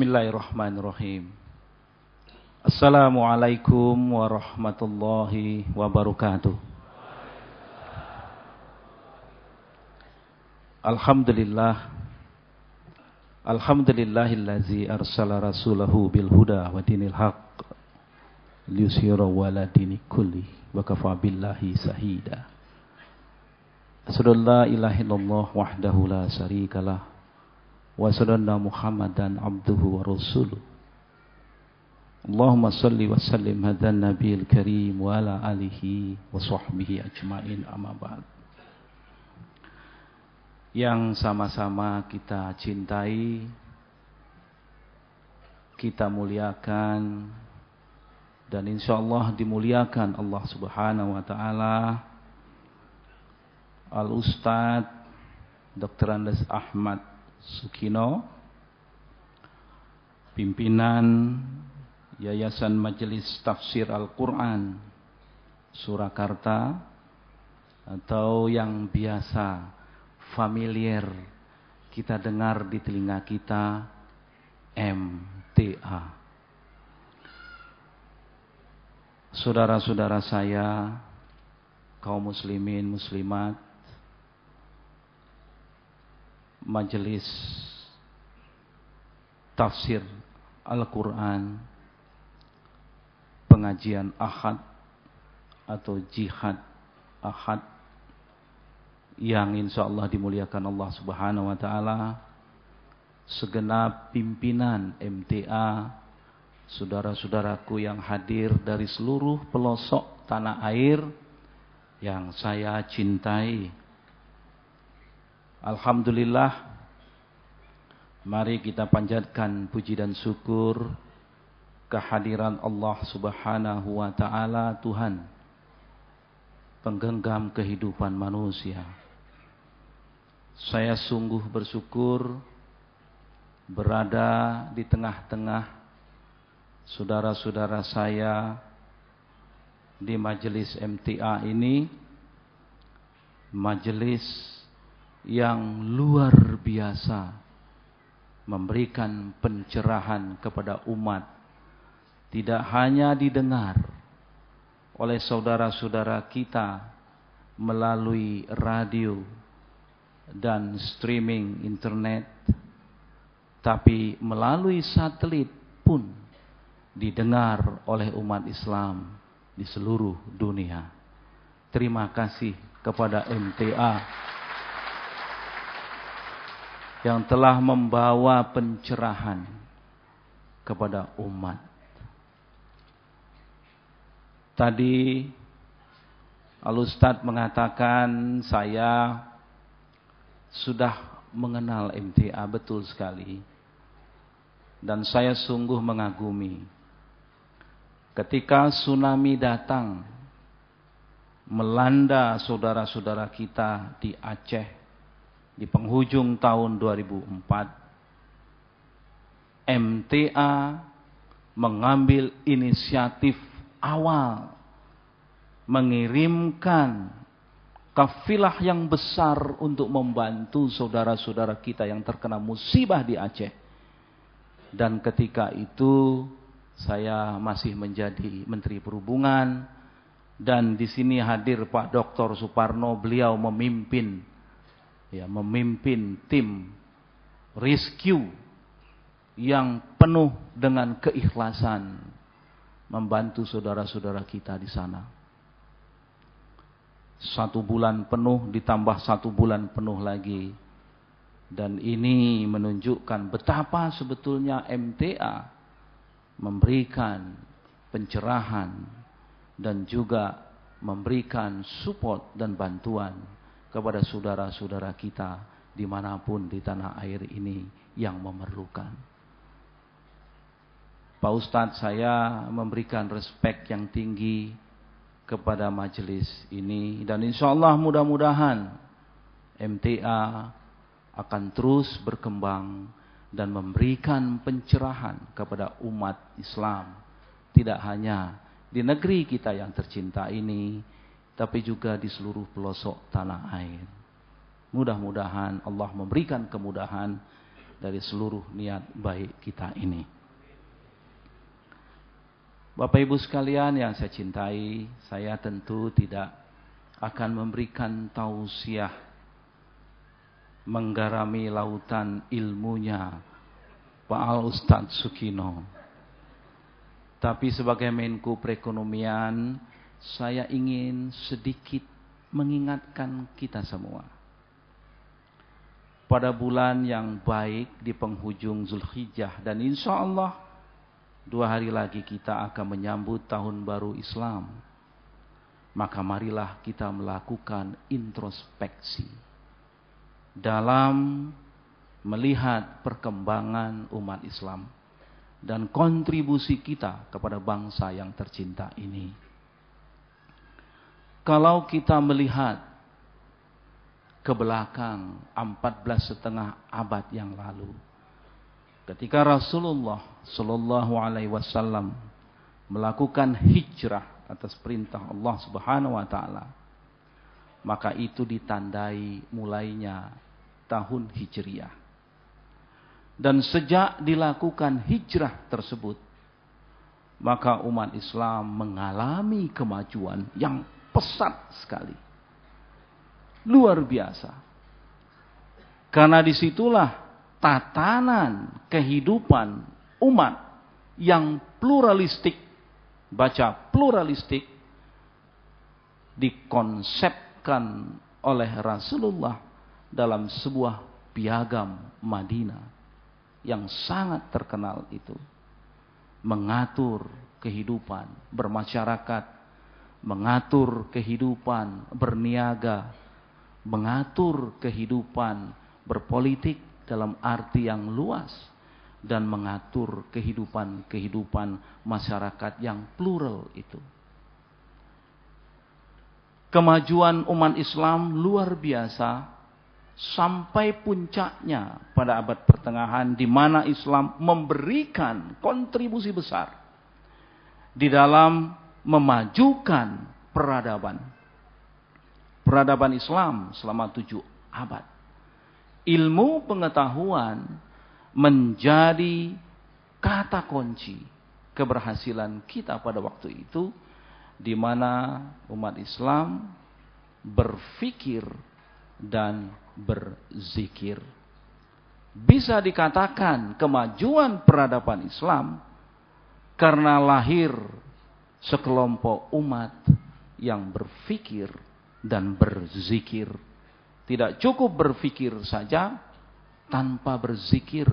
Bismillahirrahmanirrahim. Assalamualaikum warahmatullahi wabarakatuh. Alhamdulillahillazi arsala rasulahu bil huda wa dinil haqq liyuzhirahu ala dini kulli wa kafa billahi shahida. Asyhadu an la ilaha illallah wahdahu la syarikalah wa asyhadu anna Muhammadan abduhu wa rasuluh. Allahumma shalli wa sallim hadan nabiyil karim wa ala alihi wa sahbihi ajmain, amma ba'd. Yang sama-sama kita cintai, kita muliakan, dan insyaallah dimuliakan Allah Subhanahu wa taala, Al-Ustadz Dr. Andes Ahmad Sukino, pimpinan Yayasan Majelis Tafsir Al-Quran Surakarta, atau yang biasa familiar kita dengar di telinga kita, MTA. Saudara-saudara saya, kaum muslimin muslimat, Majelis Tafsir Al-Quran Pengajian Ahad atau Jihad Ahad, yang insyaallah dimuliakan Allah Subhanahu wa taala, segenap pimpinan MTA, saudara-saudaraku yang hadir dari seluruh pelosok tanah air yang saya cintai. Alhamdulillah, mari kita panjatkan puji dan syukur kehadiran Allah Subhanahu wa taala, Tuhan penggenggam kehidupan manusia. Saya sungguh bersyukur berada di tengah-tengah saudara-saudara saya di majelis MTA ini, majelis yang luar biasa memberikan pencerahan kepada umat, tidak hanya didengar oleh saudara-saudara kita melalui radio dan streaming internet, tapi melalui satelit pun didengar oleh umat Islam di seluruh dunia. Terima kasih kepada MTA yang telah membawa pencerahan kepada umat. Tadi Al-Ustadz mengatakan saya sudah mengenal MTA, betul sekali. Dan saya sungguh mengagumi ketika tsunami datang melanda saudara-saudara kita di Aceh di penghujung tahun 2004, MTA mengambil inisiatif awal mengirimkan kafilah yang besar untuk membantu saudara-saudara kita yang terkena musibah di Aceh. Dan ketika itu saya masih menjadi Menteri Perhubungan, dan di sini hadir Pak Dr. Suparno, beliau memimpin tim rescue yang penuh dengan keikhlasan membantu saudara-saudara kita di sana. 1 bulan penuh ditambah 1 bulan penuh lagi. Dan ini menunjukkan betapa sebetulnya MTA memberikan pencerahan dan juga memberikan support dan bantuan kepada saudara-saudara kita dimanapun di tanah air ini yang memerlukan. Pak Ustadz, saya memberikan respek yang tinggi kepada majelis ini, dan insyaallah mudah-mudahan MTA akan terus berkembang dan memberikan pencerahan kepada umat Islam, tidak hanya di negeri kita yang tercinta ini, tapi juga di seluruh pelosok tanah air. Mudah-mudahan Allah memberikan kemudahan dari seluruh niat baik kita ini. Bapak Ibu sekalian yang saya cintai, saya tentu tidak akan memberikan tausiah menggarami lautan ilmunya Pak Al-Ustadz Sukino. Tapi sebagai Menko Perekonomian, saya ingin sedikit mengingatkan kita semua. Pada bulan yang baik di penghujung Zulhijjah dan insya Allah 2 hari lagi kita akan menyambut tahun baru Islam. Maka marilah kita melakukan introspeksi dalam melihat perkembangan umat Islam dan kontribusi kita kepada bangsa yang tercinta ini. Kalau kita melihat ke belakang 14,5 abad yang lalu, ketika Rasulullah Shallallahu Alaihi Wasallam melakukan hijrah atas perintah Allah Subhanahu Wa Taala, maka itu ditandai mulainya tahun Hijriah. Dan sejak dilakukan hijrah tersebut, maka umat Islam mengalami kemajuan yang pesat sekali. Luar biasa. Karena disitulah tatanan kehidupan umat yang pluralistik, baca pluralistik, dikonsepkan oleh Rasulullah dalam sebuah piagam Madinah yang sangat terkenal itu. Mengatur kehidupan bermasyarakat, mengatur kehidupan berniaga, mengatur kehidupan berpolitik dalam arti yang luas, dan mengatur kehidupan masyarakat yang plural itu. Kemajuan umat Islam luar biasa sampai puncaknya pada abad pertengahan, di mana Islam memberikan kontribusi besar di dalam memajukan peradaban Islam selama 7 abad. Ilmu pengetahuan menjadi kata kunci keberhasilan kita pada waktu itu, di mana umat Islam berfikir dan berzikir. Bisa dikatakan kemajuan peradaban Islam karena lahir sekelompok umat yang berfikir dan berzikir. Tidak cukup berfikir saja tanpa berzikir.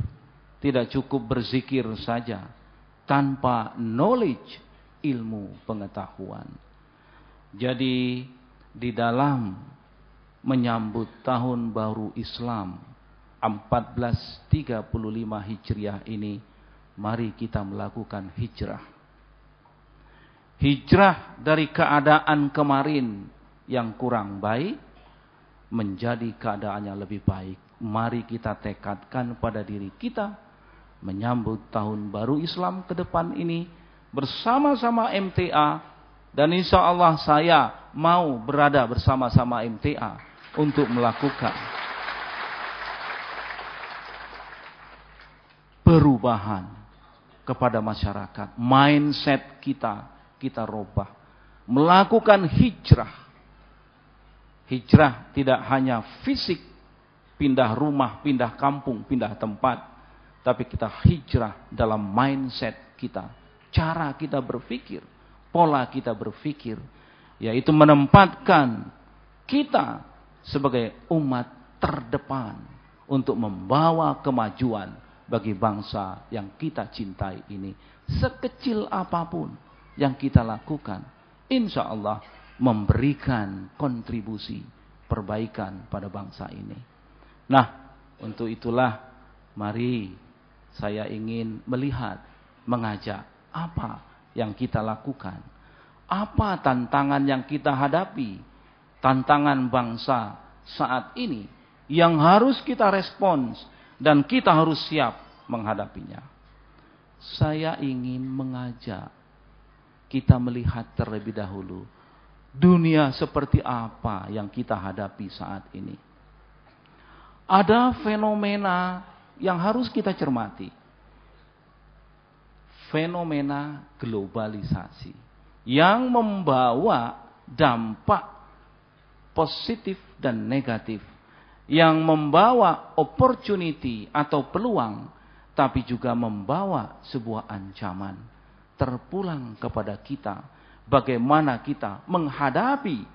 Tidak cukup berzikir saja tanpa knowledge, ilmu pengetahuan. Jadi di dalam menyambut tahun baru Islam 1435 Hijriah ini, mari kita melakukan hijrah. Hijrah dari keadaan kemarin yang kurang baik menjadi keadaan yang lebih baik. Mari kita tekadkan pada diri kita menyambut tahun baru Islam ke depan ini bersama-sama MTA, dan insya Allah saya mau berada bersama-sama MTA untuk melakukan perubahan kepada masyarakat. Mindset kita rubah, melakukan hijrah. Hijrah tidak hanya fisik, pindah rumah, pindah kampung, pindah tempat, tapi kita hijrah dalam mindset kita, cara kita berpikir, pola kita berpikir, yaitu menempatkan kita sebagai umat terdepan untuk membawa kemajuan bagi bangsa yang kita cintai ini. Sekecil apapun yang kita lakukan, insya Allah memberikan kontribusi perbaikan pada bangsa ini. Nah, untuk itulah mari saya ingin melihat, mengajak apa yang kita lakukan, apa tantangan yang kita hadapi, tantangan bangsa saat ini yang harus kita respons dan kita harus siap menghadapinya. Saya ingin mengajak kita melihat terlebih dahulu dunia seperti apa yang kita hadapi saat ini. Ada fenomena yang harus kita cermati. Fenomena globalisasi yang membawa dampak positif dan negatif, yang membawa opportunity atau peluang, tapi juga membawa sebuah ancaman. Terpulang kepada kita, bagaimana kita menghadapi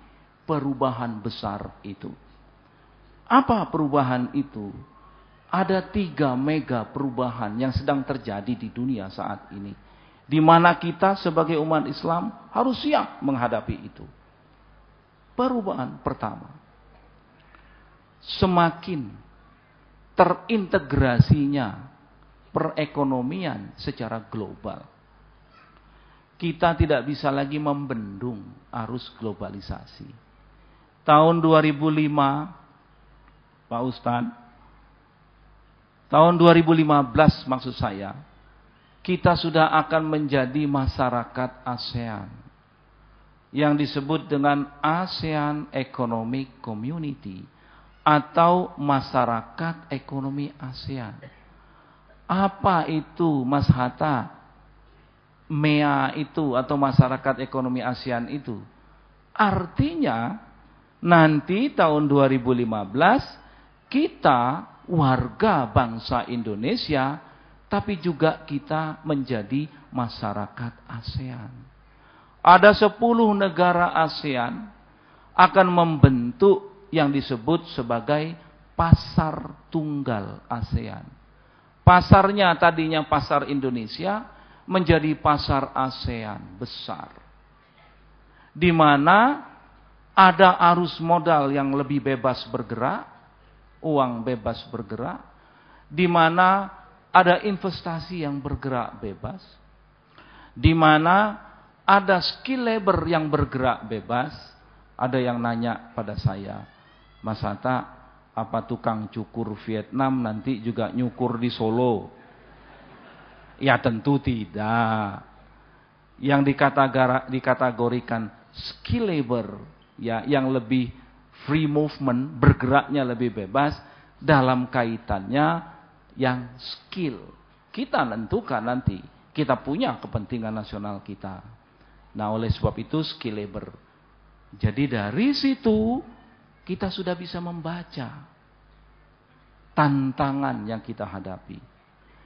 perubahan besar itu. Apa perubahan itu? Ada 3 mega perubahan yang sedang terjadi di dunia saat ini, di mana kita sebagai umat Islam harus siap menghadapi itu. Perubahan pertama, semakin terintegrasinya perekonomian secara global. Kita tidak bisa lagi membendung arus globalisasi. Tahun 2005, Pak Ustadz, tahun 2015 maksud saya, kita sudah akan menjadi masyarakat ASEAN yang disebut dengan ASEAN Economic Community atau masyarakat ekonomi ASEAN. Apa itu Mas Hatta? MEA itu atau masyarakat ekonomi ASEAN itu? Artinya nanti tahun 2015 kita warga bangsa Indonesia, tapi juga kita menjadi masyarakat ASEAN. Ada 10 negara ASEAN akan membentuk yang disebut sebagai pasar tunggal ASEAN. Pasarnya tadinya pasar Indonesia menjadi pasar ASEAN besar, di mana ada arus modal yang lebih bebas bergerak, uang bebas bergerak, di mana ada investasi yang bergerak bebas, di mana ada skill labor yang bergerak bebas. Ada yang nanya pada saya, Mas Hatta, apa tukang cukur Vietnam nanti juga nyukur di Solo? Ya tentu tidak. Yang dikategorikan skill labor, ya, yang lebih free movement, bergeraknya lebih bebas dalam kaitannya yang skill. Kita tentukan nanti, kita punya kepentingan nasional kita. Nah, oleh sebab itu skill labor. Jadi dari situ kita sudah bisa membaca tantangan yang kita hadapi.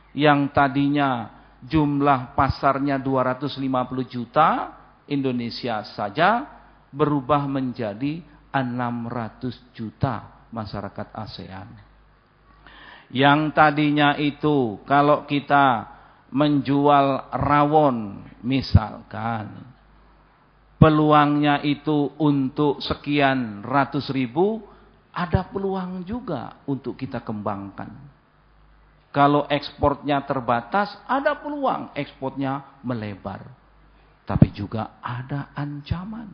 Yang tadinya jumlah pasarnya 250 juta Indonesia saja berubah menjadi 600 juta masyarakat ASEAN. Yang tadinya itu kalau kita menjual rawon misalkan, peluangnya itu untuk sekian ratus ribu, ada peluang juga untuk kita kembangkan. Kalau ekspornya terbatas, ada peluang ekspornya melebar. Tapi juga ada ancaman.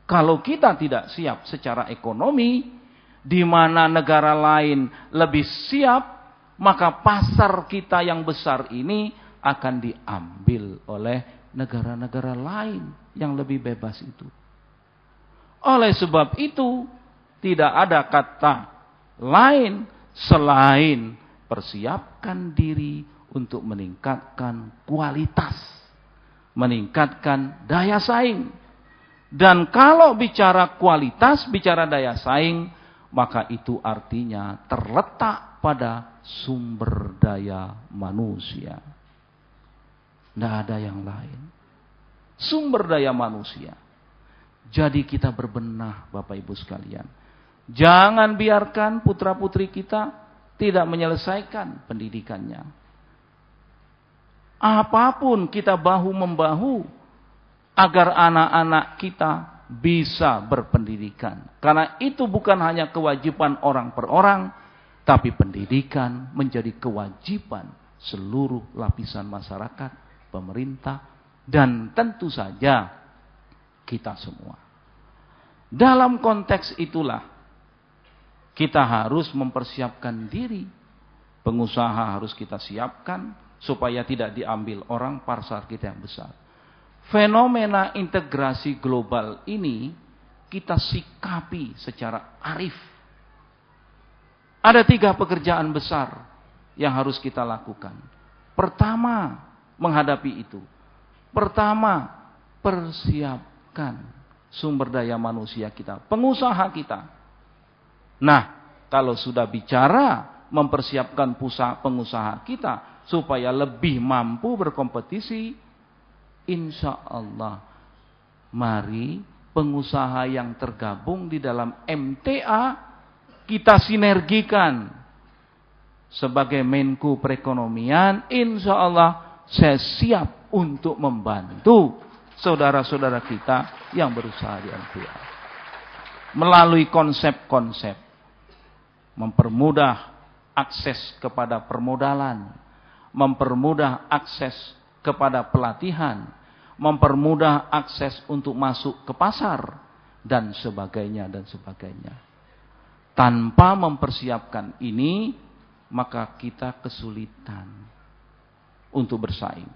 Kalau kita tidak siap secara ekonomi, di mana negara lain lebih siap, maka pasar kita yang besar ini akan diambil oleh negara-negara lain yang lebih bebas itu. Oleh sebab itu, tidak ada kata lain selain persiapkan diri untuk meningkatkan kualitas, meningkatkan daya saing. Dan kalau bicara kualitas, bicara daya saing, maka itu artinya terletak pada sumber daya manusia. Tidak ada yang lain. Sumber daya manusia. Jadi kita berbenah, Bapak Ibu sekalian. Jangan biarkan putra-putri kita tidak menyelesaikan pendidikannya. Apapun kita bahu-membahu agar anak-anak kita bisa berpendidikan. Karena itu bukan hanya kewajiban orang per orang, tapi pendidikan menjadi kewajiban seluruh lapisan masyarakat, pemerintah, dan tentu saja kita semua. Dalam konteks itulah kita harus mempersiapkan diri. Pengusaha harus kita siapkan supaya tidak diambil orang pasar kita yang besar. Fenomena integrasi global ini kita sikapi secara arif. Ada 3 pekerjaan besar yang harus kita lakukan. Pertama, menghadapi itu. Pertama, persiapkan sumber daya manusia kita, pengusaha kita. Nah, kalau sudah bicara mempersiapkan pengusaha kita supaya lebih mampu berkompetisi, insya Allah, mari pengusaha yang tergabung di dalam MTA kita sinergikan. Sebagai Menko Perekonomian, insya Allah saya siap untuk membantu saudara-saudara kita yang berusaha di MTA. Melalui konsep-konsep, mempermudah akses kepada permodalan, mempermudah akses kepada pelatihan, mempermudah akses untuk masuk ke pasar, dan sebagainya, dan sebagainya. Tanpa mempersiapkan ini, maka kita kesulitan untuk bersaing.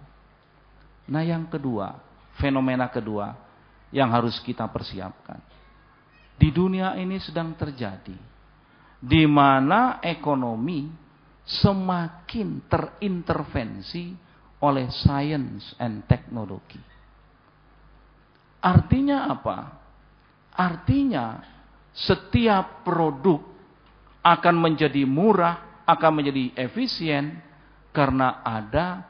Nah, yang kedua, fenomena kedua yang harus kita persiapkan. Di dunia ini sedang terjadi, di mana ekonomi semakin terintervensi oleh science and technology. Artinya apa? Artinya setiap produk akan menjadi murah, akan menjadi efisien karena ada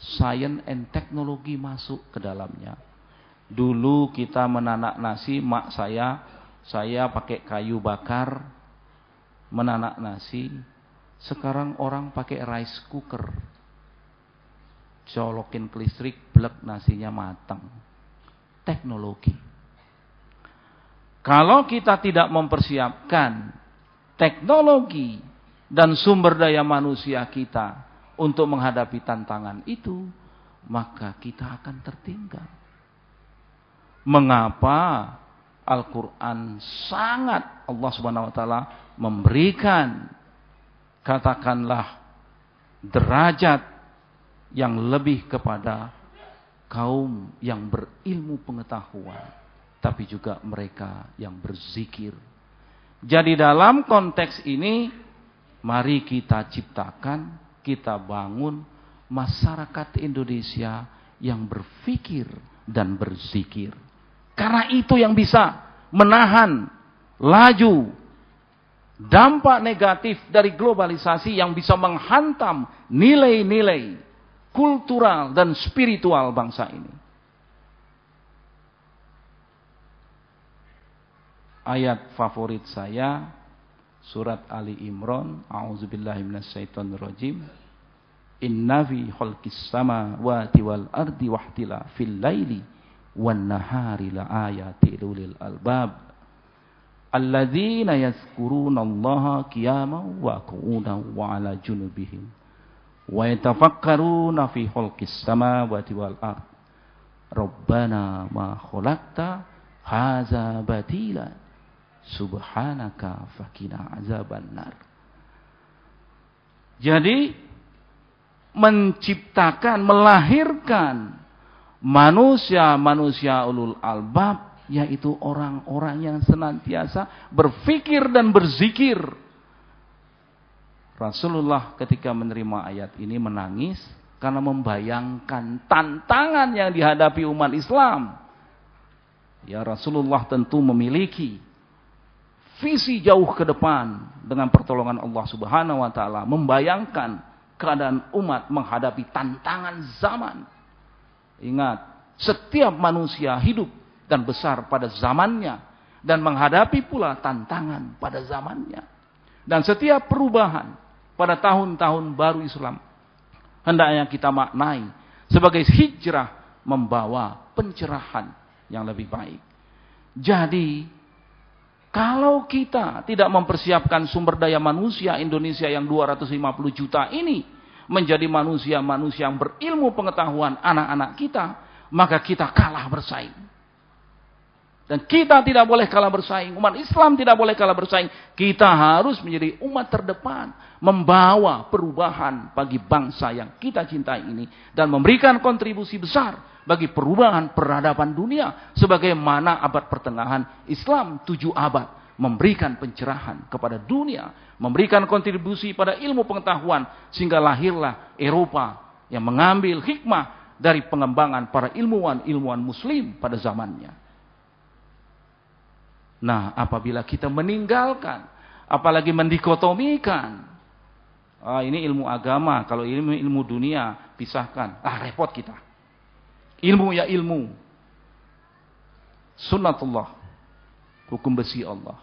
science and technology masuk ke dalamnya. Dulu kita menanak nasi, mak saya pakai kayu bakar menanak nasi. Sekarang orang pakai rice cooker, colokin ke listrik, blek, nasinya matang. Teknologi. Kalau kita tidak mempersiapkan teknologi dan sumber daya manusia kita untuk menghadapi tantangan itu, maka kita akan tertinggal. Mengapa Al-Quran sangat, Allah Subhanahu wa Ta'ala memberikan, katakanlah, derajat yang lebih kepada kaum yang berilmu pengetahuan, tapi juga mereka yang berzikir. Jadi dalam konteks ini, mari kita ciptakan, kita bangun masyarakat Indonesia yang berpikir dan berzikir. Karena itu yang bisa menahan laju dampak negatif dari globalisasi yang bisa menghantam nilai-nilai kultural dan spiritual bangsa ini. Ayat favorit saya surat Ali Imran, a'udzubillahi minasyaitonirrajim. Inna fi khalqis samawati wal ardi wahtilafil laili wan nahari la ayatin lil albab alladzina yazkurunallaha qiyaman wa qu'udan wa 'ala junubihim wa yatafakkaruna fi khalqis samawati wal ardi rabbana ma khalaqta hadza batila subhanaka faqina azabannar. Jadi menciptakan, melahirkan manusia-manusia ulul albab, yaitu orang-orang yang senantiasa berfikir dan berzikir. Rasulullah ketika menerima ayat ini menangis karena membayangkan tantangan yang dihadapi umat Islam. Ya, Rasulullah tentu memiliki visi jauh ke depan dengan pertolongan Allah Subhanahu wa Ta'ala, membayangkan keadaan umat menghadapi tantangan zaman. Ingat, setiap manusia hidup dan besar pada zamannya dan menghadapi pula tantangan pada zamannya. Dan setiap perubahan pada tahun-tahun baru Islam hendaknya kita maknai sebagai hijrah membawa pencerahan yang lebih baik. Jadi, kalau kita tidak mempersiapkan sumber daya manusia Indonesia yang 250 juta ini menjadi manusia-manusia yang berilmu pengetahuan anak-anak kita, maka kita kalah bersaing. Dan kita tidak boleh kalah bersaing. Umat Islam tidak boleh kalah bersaing. Kita harus menjadi umat terdepan, membawa perubahan bagi bangsa yang kita cintai ini dan memberikan kontribusi besar bagi perubahan peradaban dunia sebagaimana abad pertengahan Islam 7 abad memberikan pencerahan kepada dunia, memberikan kontribusi pada ilmu pengetahuan, sehingga lahirlah Eropa yang mengambil hikmah dari pengembangan para ilmuwan muslim pada zamannya. Nah, apabila kita meninggalkan, apalagi mendikotomikan, ini ilmu agama, kalau ilmu dunia pisahkan, repot kita. Ilmu ya ilmu, sunnatullah, hukum besi Allah.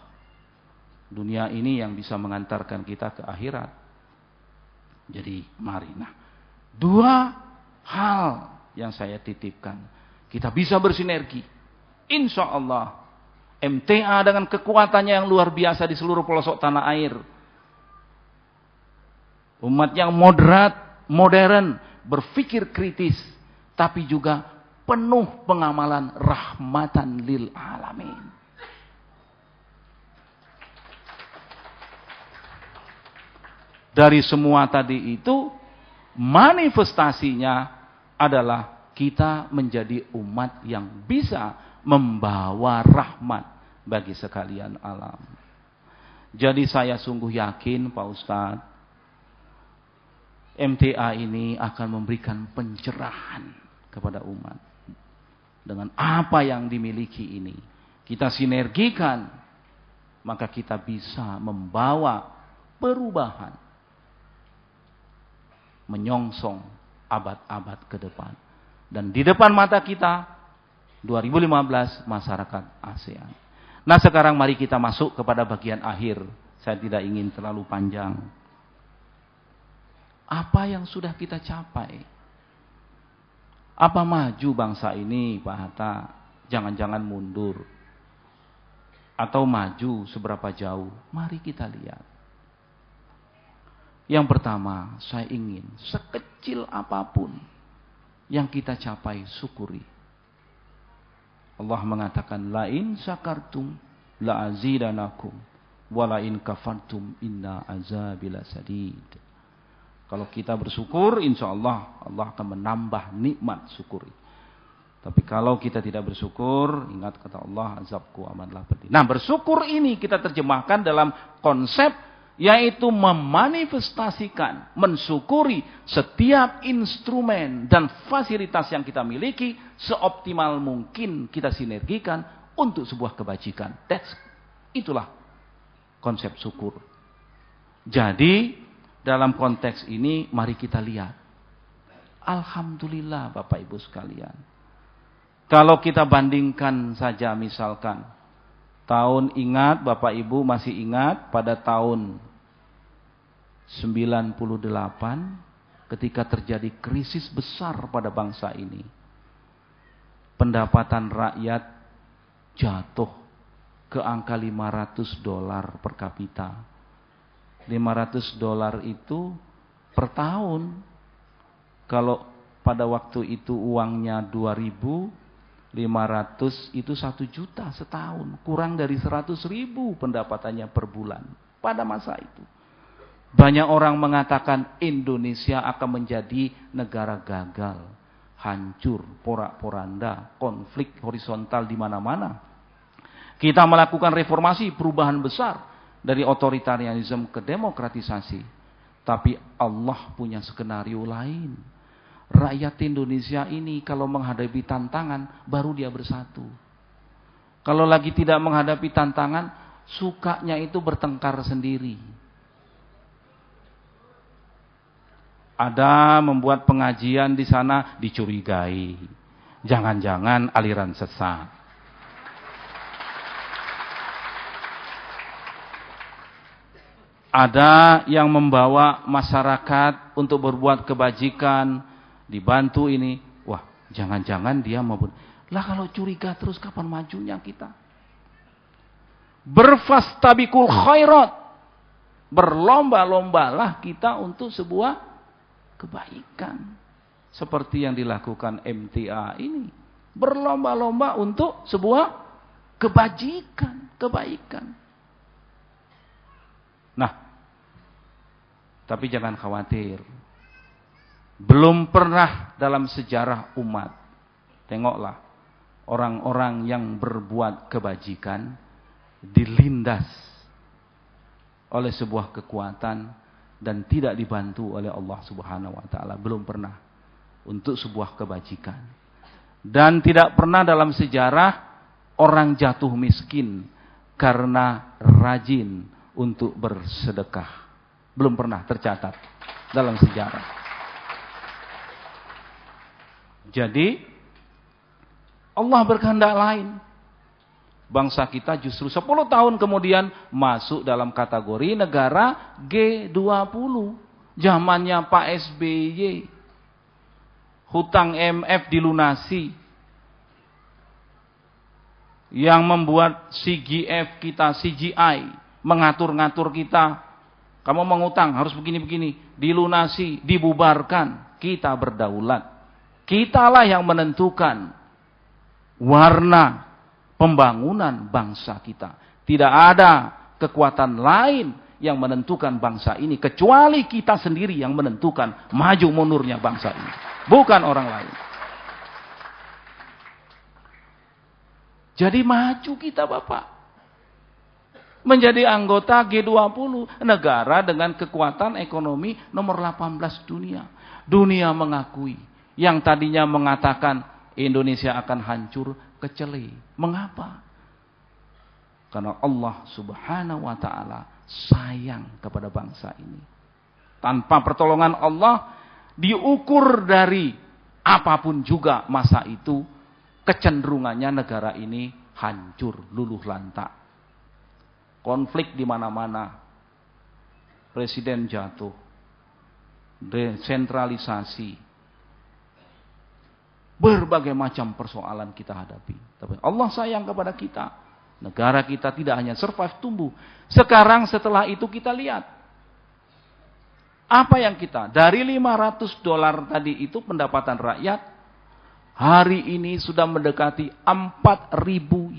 Dunia ini yang bisa mengantarkan kita ke akhirat. Jadi mari, dua hal yang saya titipkan, kita bisa bersinergi, insya Allah. MTA dengan kekuatannya yang luar biasa di seluruh pelosok tanah air, umat yang moderat, modern, berpikir kritis, tapi juga penuh pengamalan rahmatan lil alamin. Dari semua tadi itu, manifestasinya adalah kita menjadi umat yang bisa membawa rahmat bagi sekalian alam. Jadi saya sungguh yakin Pak Ustadz, MTA ini akan memberikan pencerahan kepada umat. Dengan apa yang dimiliki ini, kita sinergikan, maka kita bisa membawa perubahan, menyongsong abad-abad ke depan. Dan di depan mata kita, 2015 masyarakat ASEAN. Nah, sekarang mari kita masuk kepada bagian akhir. Saya tidak ingin terlalu panjang. Apa yang sudah kita capai? Apa maju bangsa ini, Pak Hatta? Jangan-jangan mundur. Atau maju seberapa jauh? Mari kita lihat. Yang pertama, saya ingin sekecil apapun yang kita capai, syukuri. Allah mengatakan, la in syakartum la azidanakum wa la in kafartum inna azabi lasadid. Kalau kita bersyukur, insya Allah akan menambah nikmat syukuri. Tapi kalau kita tidak bersyukur, ingat kata Allah, azabku amanlah pedih. Nah, bersyukur ini kita terjemahkan dalam konsep, yaitu memanifestasikan, mensyukuri setiap instrumen dan fasilitas yang kita miliki, seoptimal mungkin kita sinergikan untuk sebuah kebajikan. Itulah konsep syukur. Jadi, dalam konteks ini, mari kita lihat. Alhamdulillah Bapak Ibu sekalian. Kalau kita bandingkan saja misalkan, ingat Bapak Ibu masih ingat pada tahun 98 ketika terjadi krisis besar pada bangsa ini. Pendapatan rakyat jatuh ke angka $500 per kapita. $500 itu per tahun. Kalau pada waktu itu uangnya 2.500, itu 1 juta setahun. Kurang dari 100.000 pendapatannya per bulan pada masa itu. Banyak orang mengatakan Indonesia akan menjadi negara gagal, hancur, porak-poranda, konflik horizontal di mana-mana. Kita melakukan reformasi, perubahan besar dari otoritarianisme ke demokratisasi. Tapi Allah punya skenario lain. Rakyat Indonesia ini kalau menghadapi tantangan, baru dia bersatu. Kalau lagi tidak menghadapi tantangan, sukanya itu bertengkar sendiri. Ada membuat pengajian di sana dicurigai. Jangan-jangan aliran sesat. Ada yang membawa masyarakat untuk berbuat kebajikan, dibantu ini. Wah, jangan-jangan dia mau. Lah kalau curiga terus kapan majunya kita? Berfastabiqul khairat. Berlomba-lombalah kita untuk sebuah kebaikan. Seperti yang dilakukan MTA ini. Berlomba-lomba untuk sebuah kebaikan. Nah, tapi jangan khawatir. Belum pernah dalam sejarah umat, tengoklah, orang-orang yang berbuat kebajikan, dilindas oleh sebuah kekuatan dan tidak dibantu oleh Allah Subhanahu wa taala, belum pernah untuk sebuah kebajikan. Dan tidak pernah dalam sejarah orang jatuh miskin karena rajin untuk bersedekah. Belum pernah tercatat dalam sejarah. Jadi Allah berkehendak lain. Bangsa kita justru 10 tahun kemudian masuk dalam kategori negara G20. Zamannya Pak SBY. Hutang IMF dilunasi. Yang membuat CGF kita, CGI, mengatur-ngatur kita. Kamu mengutang, harus begini-begini. Dilunasi, dibubarkan. Kita berdaulat. Kitalah yang menentukan warna pembangunan bangsa kita. Tidak ada kekuatan lain yang menentukan bangsa ini kecuali kita sendiri yang menentukan maju mundurnya bangsa ini, bukan orang lain. Jadi maju kita Bapak, menjadi anggota G20, negara dengan kekuatan ekonomi nomor 18 dunia. Dunia mengakui, yang tadinya mengatakan Indonesia akan hancur, kecele. Mengapa? Karena Allah Subhanahu wa taala sayang kepada bangsa ini. Tanpa pertolongan Allah, diukur dari apapun juga masa itu, kecenderungannya negara ini hancur, luluh lantak. Konflik di mana-mana. Presiden jatuh. Desentralisasi. Berbagai macam persoalan kita hadapi. Tapi Allah sayang kepada kita. Negara kita tidak hanya survive, tumbuh. Sekarang setelah itu kita lihat. Apa yang kita, dari $500 tadi itu pendapatan rakyat, hari ini sudah mendekati $4.000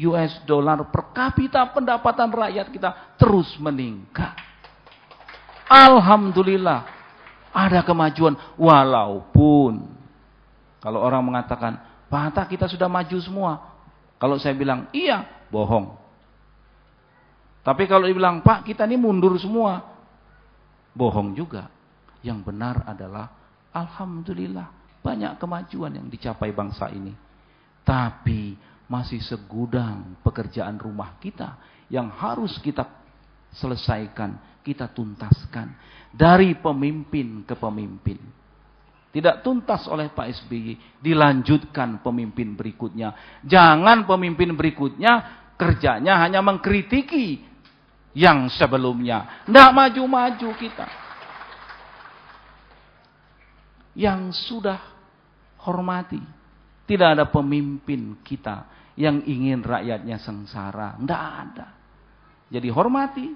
per kapita pendapatan rakyat kita terus meningkat. Alhamdulillah, ada kemajuan walaupun kalau orang mengatakan, Pak Hatta kita sudah maju semua. Kalau saya bilang, iya, bohong. Tapi kalau dibilang, Pak kita ini mundur semua, bohong juga. Yang benar adalah, alhamdulillah, banyak kemajuan yang dicapai bangsa ini. Tapi masih segudang pekerjaan rumah kita yang harus kita selesaikan, kita tuntaskan. Dari pemimpin ke pemimpin. Tidak tuntas oleh Pak SBY, dilanjutkan pemimpin berikutnya. Jangan pemimpin berikutnya kerjanya hanya mengkritiki yang sebelumnya. Tidak maju-maju kita. Yang sudah hormati. Tidak ada pemimpin kita yang ingin rakyatnya sengsara. Tidak ada. Jadi hormati.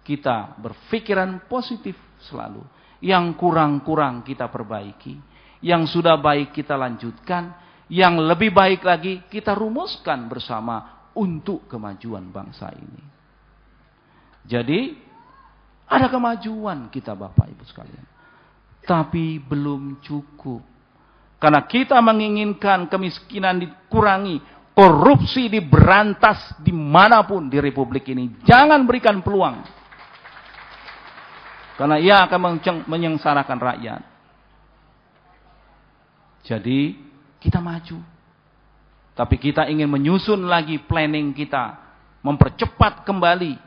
Kita berpikiran positif selalu. Yang kurang-kurang kita perbaiki. Yang sudah baik kita lanjutkan. Yang lebih baik lagi kita rumuskan bersama untuk kemajuan bangsa ini. Jadi ada kemajuan kita Bapak Ibu sekalian. Tapi belum cukup. Karena kita menginginkan kemiskinan dikurangi. Korupsi diberantas dimanapun di Republik ini. Jangan berikan peluang. Karena ia akan menyengsarakan rakyat. Jadi kita maju. Tapi kita ingin menyusun lagi planning kita. Mempercepat kembali.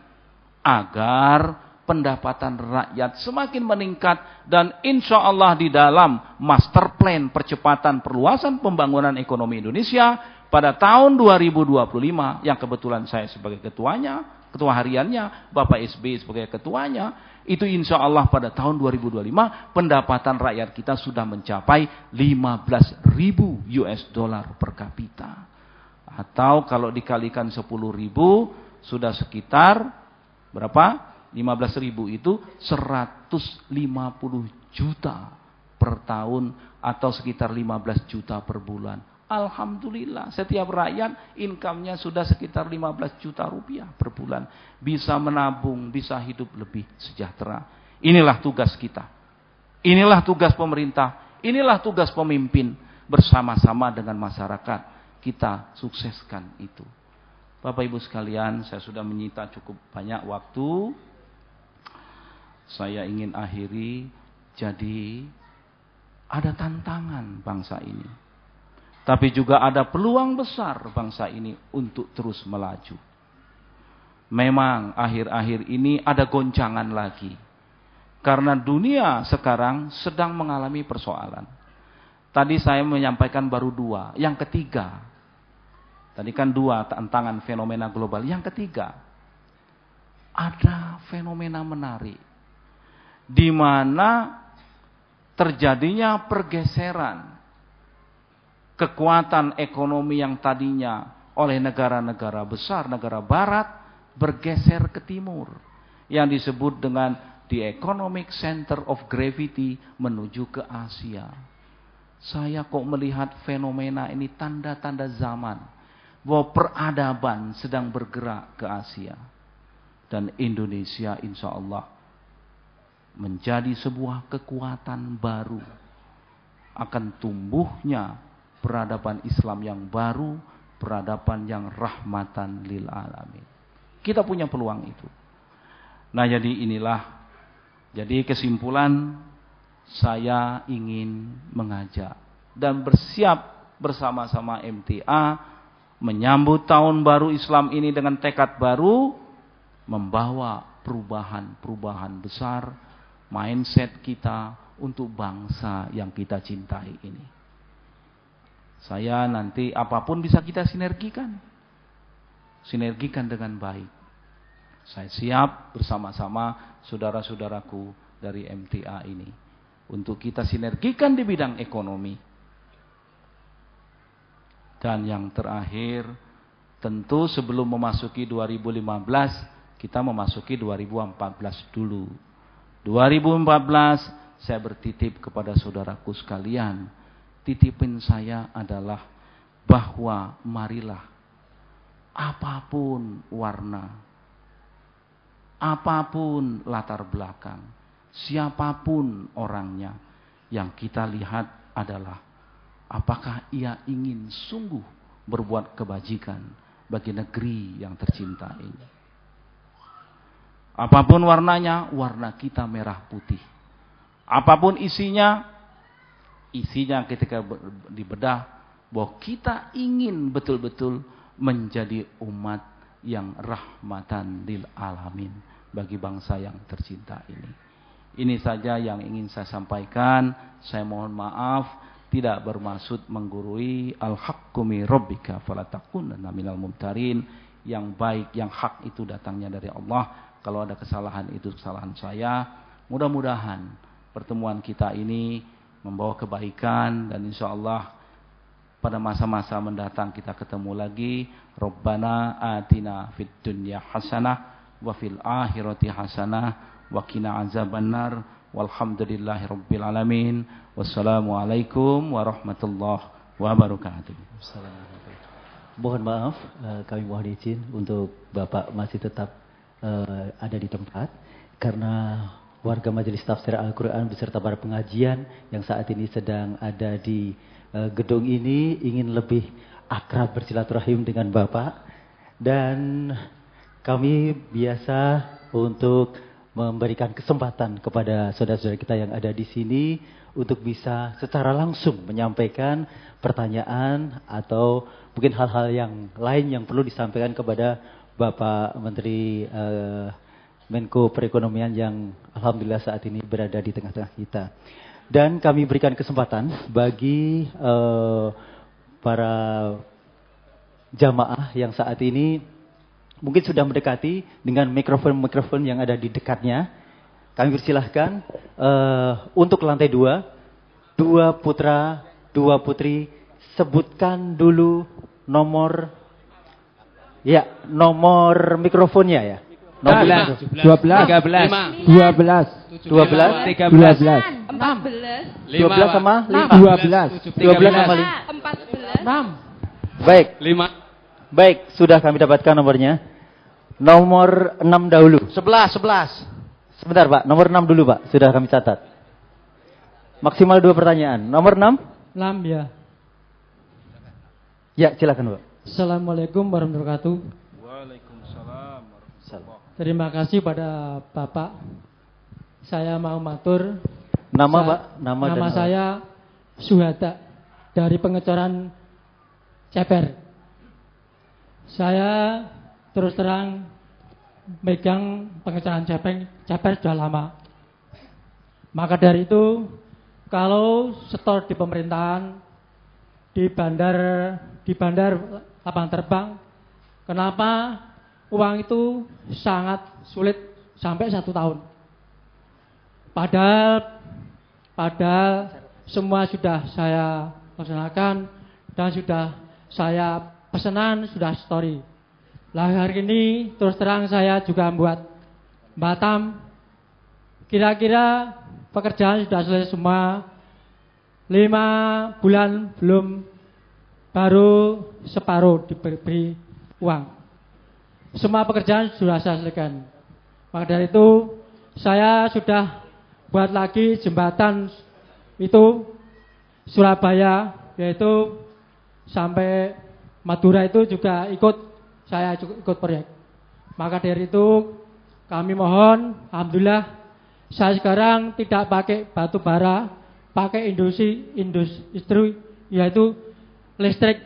Agar pendapatan rakyat semakin meningkat. Dan insya Allah di dalam master plan percepatan perluasan pembangunan ekonomi Indonesia. Pada tahun 2025. Yang kebetulan saya sebagai ketuanya. Ketua hariannya, Bapak SBY sebagai ketuanya, itu insya Allah pada tahun 2025 pendapatan rakyat kita sudah mencapai $15.000 per kapita. Atau kalau dikalikan 10.000 sudah sekitar berapa? 15.000 itu 150 juta per tahun atau sekitar 15 juta per bulan. Alhamdulillah, setiap rakyat income-nya sudah sekitar 15 juta rupiah per bulan. Bisa menabung, bisa hidup lebih sejahtera. Inilah tugas kita. Inilah tugas pemerintah. Inilah tugas pemimpin. Bersama-sama dengan masyarakat, kita sukseskan itu. Bapak Ibu sekalian, saya sudah menyita cukup banyak waktu. Saya ingin akhiri, jadi ada tantangan bangsa ini. Tapi juga ada peluang besar bangsa ini untuk terus melaju. Memang akhir-akhir ini ada goncangan lagi. Karena dunia sekarang sedang mengalami persoalan. Tadi saya menyampaikan baru 2. Yang ketiga, tadi kan 2 tantangan fenomena global. Yang ketiga, ada fenomena menarik. Di mana terjadinya pergeseran kekuatan ekonomi yang tadinya oleh negara-negara besar, negara barat, bergeser ke timur. Yang disebut dengan the economic center of gravity menuju ke Asia. Saya kok melihat fenomena ini tanda-tanda zaman. Bahwa peradaban sedang bergerak ke Asia. Dan Indonesia insya Allah menjadi sebuah kekuatan baru. Akan tumbuhnya peradaban Islam yang baru, peradaban yang rahmatan lil alamin. Kita punya peluang itu. Nah jadi inilah, jadi kesimpulan saya ingin mengajak dan bersiap bersama-sama MTA menyambut tahun baru Islam ini dengan tekad baru, membawa perubahan-perubahan besar, mindset kita untuk bangsa yang kita cintai ini. Saya nanti apapun bisa kita sinergikan dengan baik. Saya siap bersama-sama saudara-saudaraku dari MTA ini untuk kita sinergikan di bidang ekonomi. Dan yang terakhir, tentu sebelum memasuki 2015, kita memasuki 2014 dulu. 2014 saya bertitip kepada saudaraku sekalian. Titipin saya adalah bahwa marilah apapun warna, apapun latar belakang, siapapun orangnya, yang kita lihat adalah apakah ia ingin sungguh berbuat kebajikan bagi negeri yang tercinta ini. Apapun warnanya, warna kita merah putih. Apapun isinya ketika dibedah bahwa kita ingin betul-betul menjadi umat yang rahmatan lil alamin bagi bangsa yang tercinta ini. Ini saja yang ingin saya sampaikan. Saya mohon maaf tidak bermaksud menggurui. Al-haqqu min rabbika fala takunanna minal mumtarin. Yang baik, yang hak itu datangnya dari Allah. Kalau ada kesalahan itu kesalahan saya. Mudah-mudahan pertemuan kita ini membawa kebaikan dan insyaallah pada masa-masa mendatang kita ketemu lagi. Rabbana atina fid dunya hasanah wa fil akhirati hasanah wa qina azabannar walhamdulillahi rabbil alamin. Wassalamualaikum warahmatullahi wabarakatuh. Mohon maaf, kami mohon izin untuk Bapak masih tetap ada di tempat karena warga Majelis Tafsir Al-Quran beserta para pengajian yang saat ini sedang ada di gedung ini ingin lebih akrab bersilaturahim dengan Bapak, dan kami biasa untuk memberikan kesempatan kepada saudara-saudara kita yang ada di sini untuk bisa secara langsung menyampaikan pertanyaan atau mungkin hal-hal yang lain yang perlu disampaikan kepada Bapak Menteri Menko Perekonomian yang alhamdulillah saat ini berada di tengah-tengah kita. Dan kami berikan kesempatan bagi para jamaah yang saat ini mungkin sudah mendekati dengan mikrofon-mikrofon yang ada di dekatnya. Kami persilahkan untuk lantai 2, 2 putra, 2 putri, sebutkan dulu nomor mikrofonnya ya. 12, 13, 12, 12, 13, 12 sama 5. 12 sama 14, 6. Baik. 5. Baik, sudah kami dapatkan nomornya. Nomor 6 dahulu. 11. Sebentar Pak, nomor 6 dulu Pak, sudah kami catat. Maksimal 2 pertanyaan. Nomor 6? 6 ya. Ya, silakan Pak. Assalamualaikum warahmatullahi wabarakatuh. Terima kasih pada Bapak. Saya mau matur. Nama Pak? Nama saya Suhada dari pengecoran Ceper. Saya terus terang megang pengecoran Ceper sudah lama. Maka dari itu, kalau setor di pemerintahan, di bandar lapangan terbang, kenapa uang itu sangat sulit sampai 1 tahun? Padahal semua sudah saya laksanakan dan sudah saya pesanan, sudah story. Lah hari ini terus terang saya juga membuat Batam. Kira-kira pekerjaan sudah selesai semua. 5 bulan belum, baru separuh diberi uang. Semua pekerjaan sudah saya selesaikan. Maka dari itu saya sudah buat lagi jembatan itu Surabaya, yaitu sampai Madura itu juga saya ikut proyek. Maka dari itu kami mohon, alhamdulillah saya sekarang tidak pakai batu bara, pakai industri yaitu listrik.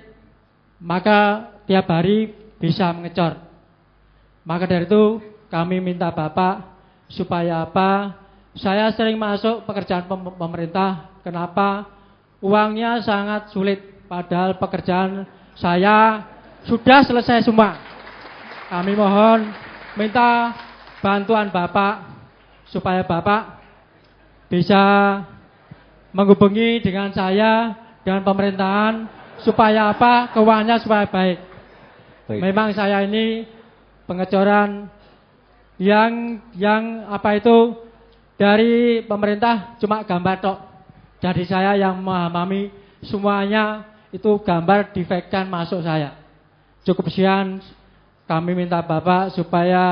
Maka tiap hari bisa mengecor. Maka dari itu kami minta Bapak supaya apa? Saya sering masuk pekerjaan pemerintah. Kenapa? Uangnya sangat sulit. Padahal pekerjaan saya sudah selesai semua. Kami mohon minta bantuan Bapak supaya Bapak bisa menghubungi dengan saya dan pemerintahan supaya apa? Keuangannya supaya baik. Memang saya ini pengecoran yang apa itu dari pemerintah cuma gambar tok. Jadi saya yang memahami semuanya itu gambar difekkan masuk saya. Cukup sekian, kami minta Bapak supaya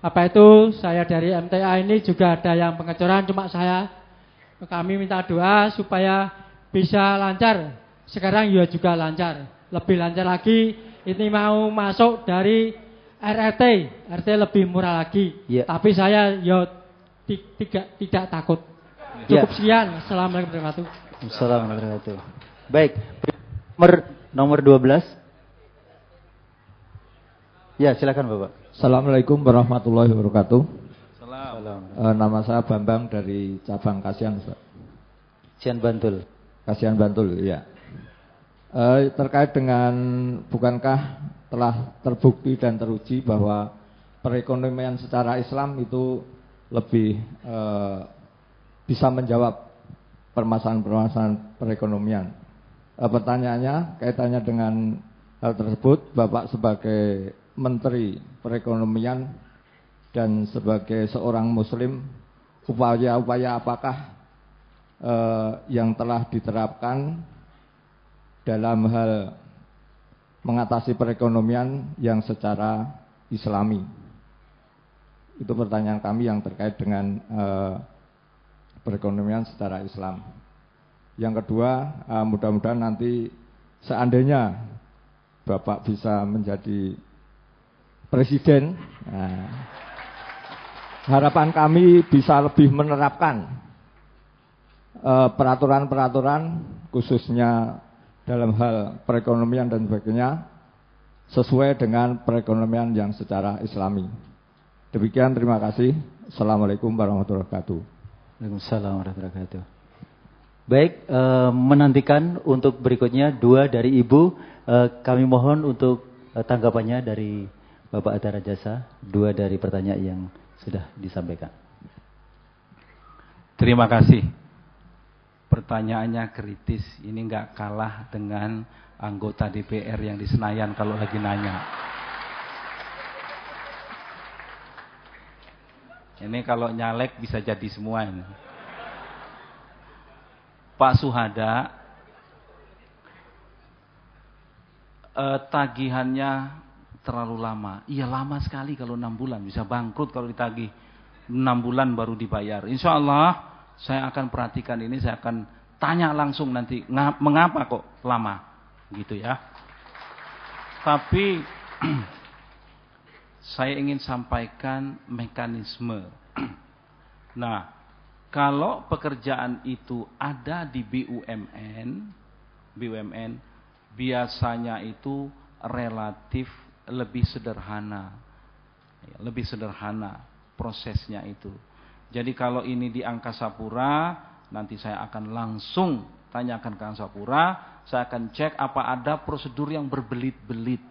apa itu saya dari MTA ini juga ada yang pengecoran cuma saya. Kami minta doa supaya bisa lancar. Sekarang ya juga lancar, lebih lancar lagi. Ini mau masuk dari RT lebih murah lagi. Ya. Tapi saya ya tidak takut. Cukup sekian. Assalamualaikum warahmatullahi wabarakatuh. Assalamualaikum warahmatullahi wabarakatuh. Baik, nomor 12. Ya, silakan Bapak. Assalamualaikum warahmatullahi wabarakatuh. Salam. Nama saya Bambang dari cabang Kasihan, Pak. Kasihan Bantul, ya. Terkait dengan bukankah telah terbukti dan teruji bahwa perekonomian secara Islam itu lebih bisa menjawab permasalahan-permasalahan perekonomian. Pertanyaannya kaitannya dengan hal tersebut, Bapak sebagai Menteri Perekonomian dan sebagai seorang Muslim, upaya-upaya apakah yang telah diterapkan dalam hal mengatasi perekonomian yang secara Islami? Itu pertanyaan kami yang terkait dengan perekonomian secara Islam. Yang kedua, mudah-mudahan nanti seandainya Bapak bisa menjadi presiden, harapan kami bisa lebih menerapkan peraturan-peraturan khususnya dalam hal perekonomian dan sebagainya sesuai dengan perekonomian yang secara Islami. Demikian, terima kasih. Assalamualaikum warahmatullahi wabarakatuh. Waalaikumsalam warahmatullahi wabarakatuh. Baik, menantikan untuk berikutnya 2 dari Ibu. Kami mohon untuk tanggapannya dari Bapak Adara Jasa, 2 dari pertanyaan yang sudah disampaikan. Terima kasih. Pertanyaannya kritis. Ini nggak kalah dengan anggota DPR yang di Senayan kalau lagi nanya. Ini kalau nyalek bisa jadi semua ini. Pak Suhada, tagihannya terlalu lama. Iya, lama sekali kalau 6 bulan. Bisa bangkrut kalau ditagih 6 bulan baru dibayar. Insya Allah saya akan perhatikan ini. Saya akan tanya langsung nanti mengapa kok lama gitu ya. Tapi saya ingin sampaikan mekanisme. Nah, kalau pekerjaan itu ada di BUMN biasanya itu relatif lebih sederhana. Lebih sederhana prosesnya itu. Jadi kalau ini di Angkasa Pura, nanti saya akan langsung tanyakan ke Angkasa Pura, saya akan cek apa ada prosedur yang berbelit-belit.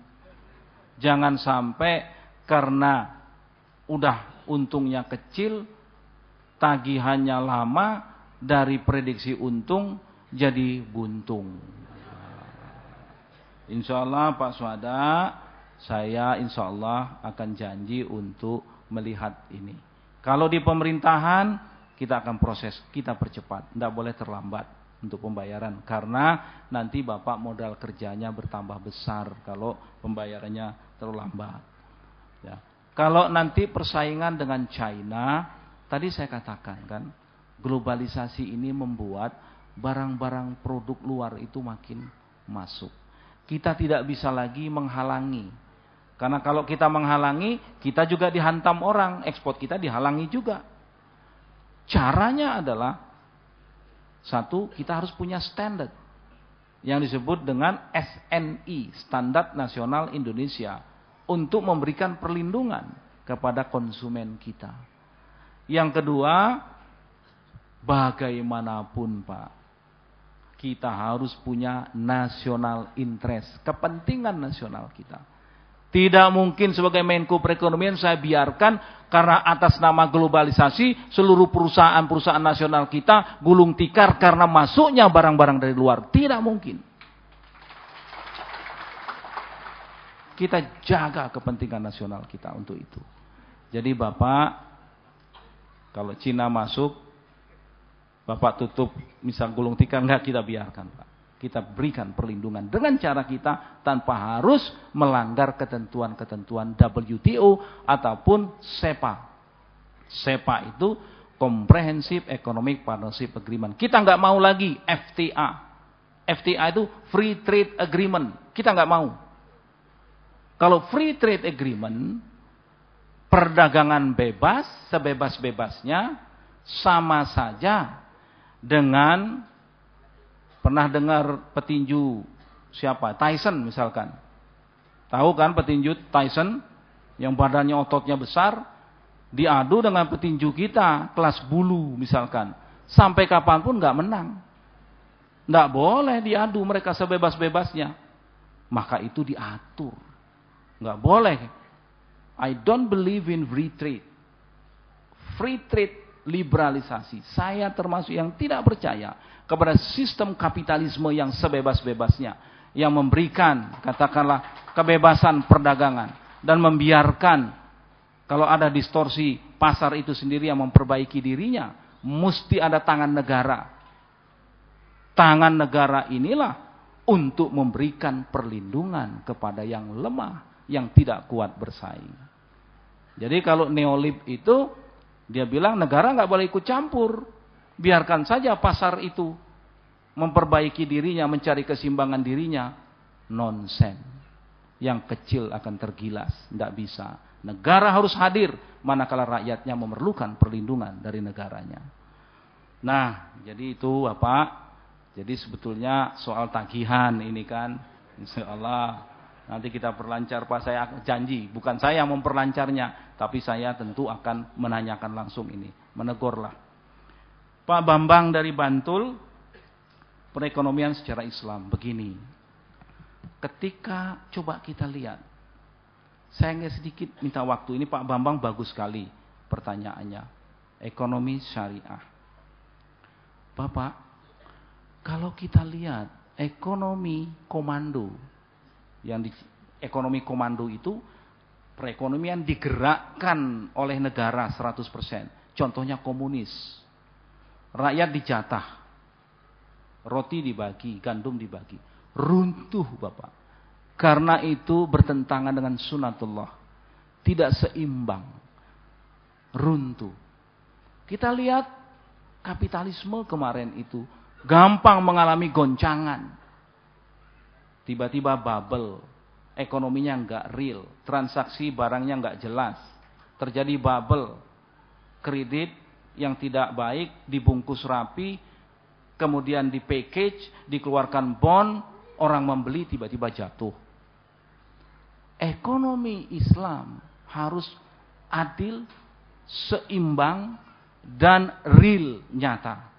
Jangan sampai karena udah untungnya kecil, tagihannya lama, dari prediksi untung jadi buntung. Insya Allah Pak Suhada, saya insya Allah akan janji untuk melihat ini. Kalau di pemerintahan, kita akan proses, kita percepat. Tidak boleh terlambat untuk pembayaran. Karena nanti Bapak modal kerjanya bertambah besar kalau pembayarannya terlalu lambat. Ya. Kalau nanti persaingan dengan China, tadi saya katakan kan, globalisasi ini membuat barang-barang produk luar itu makin masuk. Kita tidak bisa lagi menghalangi. Karena kalau kita menghalangi, kita juga dihantam orang. Ekspor kita dihalangi juga. Caranya adalah, satu, kita harus punya standar. Yang disebut dengan SNI, Standar Nasional Indonesia. Untuk memberikan perlindungan kepada konsumen kita. Yang kedua, bagaimanapun Pak, kita harus punya national interest, kepentingan nasional kita. Tidak mungkin sebagai Menko Perekonomian saya biarkan karena atas nama globalisasi seluruh perusahaan-perusahaan nasional kita gulung tikar karena masuknya barang-barang dari luar. Tidak mungkin. Kita jaga kepentingan nasional kita untuk itu. Jadi Bapak, kalau Cina masuk, Bapak tutup, misal gulung tikar, enggak, kita biarkan Pak. Kita berikan perlindungan dengan cara kita tanpa harus melanggar ketentuan-ketentuan WTO ataupun SEPA. SEPA itu Comprehensive Economic Partnership Agreement. Kita enggak mau lagi FTA. FTA itu Free Trade Agreement. Kita enggak mau. Kalau Free Trade Agreement, perdagangan bebas, sebebas-bebasnya, sama saja dengan, pernah dengar petinju siapa? Tyson misalkan. Tahu kan petinju Tyson yang badannya ototnya besar, diadu dengan petinju kita kelas bulu misalkan. Sampai kapanpun nggak menang. Nggak boleh diadu mereka sebebas-bebasnya. Maka itu diatur. Nggak boleh. I don't believe in free trade. Free trade, liberalisasi. Saya termasuk yang tidak percaya kepada sistem kapitalisme yang sebebas-bebasnya, yang memberikan katakanlah kebebasan perdagangan dan membiarkan kalau ada distorsi pasar itu sendiri yang memperbaiki dirinya. Mesti ada tangan negara. Tangan negara inilah untuk memberikan perlindungan kepada yang lemah, yang tidak kuat bersaing. Jadi kalau neolib itu dia bilang negara nggak boleh ikut campur, biarkan saja pasar itu memperbaiki dirinya, mencari keseimbangan dirinya. Nonsen. Yang kecil akan tergilas, nggak bisa. Negara harus hadir manakala rakyatnya memerlukan perlindungan dari negaranya. Nah, jadi itu Bapak. Jadi sebetulnya soal tagihan ini kan, insya Allah nanti kita perlancar Pak, saya janji. Bukan saya yang memperlancarnya, tapi saya tentu akan menanyakan langsung ini. Menegurlah. Pak Bambang dari Bantul, perekonomian secara Islam. Begini. Ketika coba kita lihat. Saya nggak sedikit minta waktu. Ini Pak Bambang bagus sekali pertanyaannya. Ekonomi syariah. Bapak, kalau kita lihat ekonomi komando, yang di ekonomi komando itu perekonomian digerakkan oleh negara 100%. Contohnya komunis. Rakyat dijatah. Roti dibagi, gandum dibagi. Runtuh Bapak. Karena itu bertentangan dengan sunatullah. Tidak seimbang. Runtuh. Kita lihat kapitalisme kemarin itu gampang mengalami goncangan. Tiba-tiba bubble, ekonominya nggak real, transaksi barangnya nggak jelas, terjadi bubble, kredit yang tidak baik dibungkus rapi, kemudian di package, dikeluarkan bond, orang membeli tiba-tiba jatuh. Ekonomi Islam harus adil, seimbang, dan real, nyata.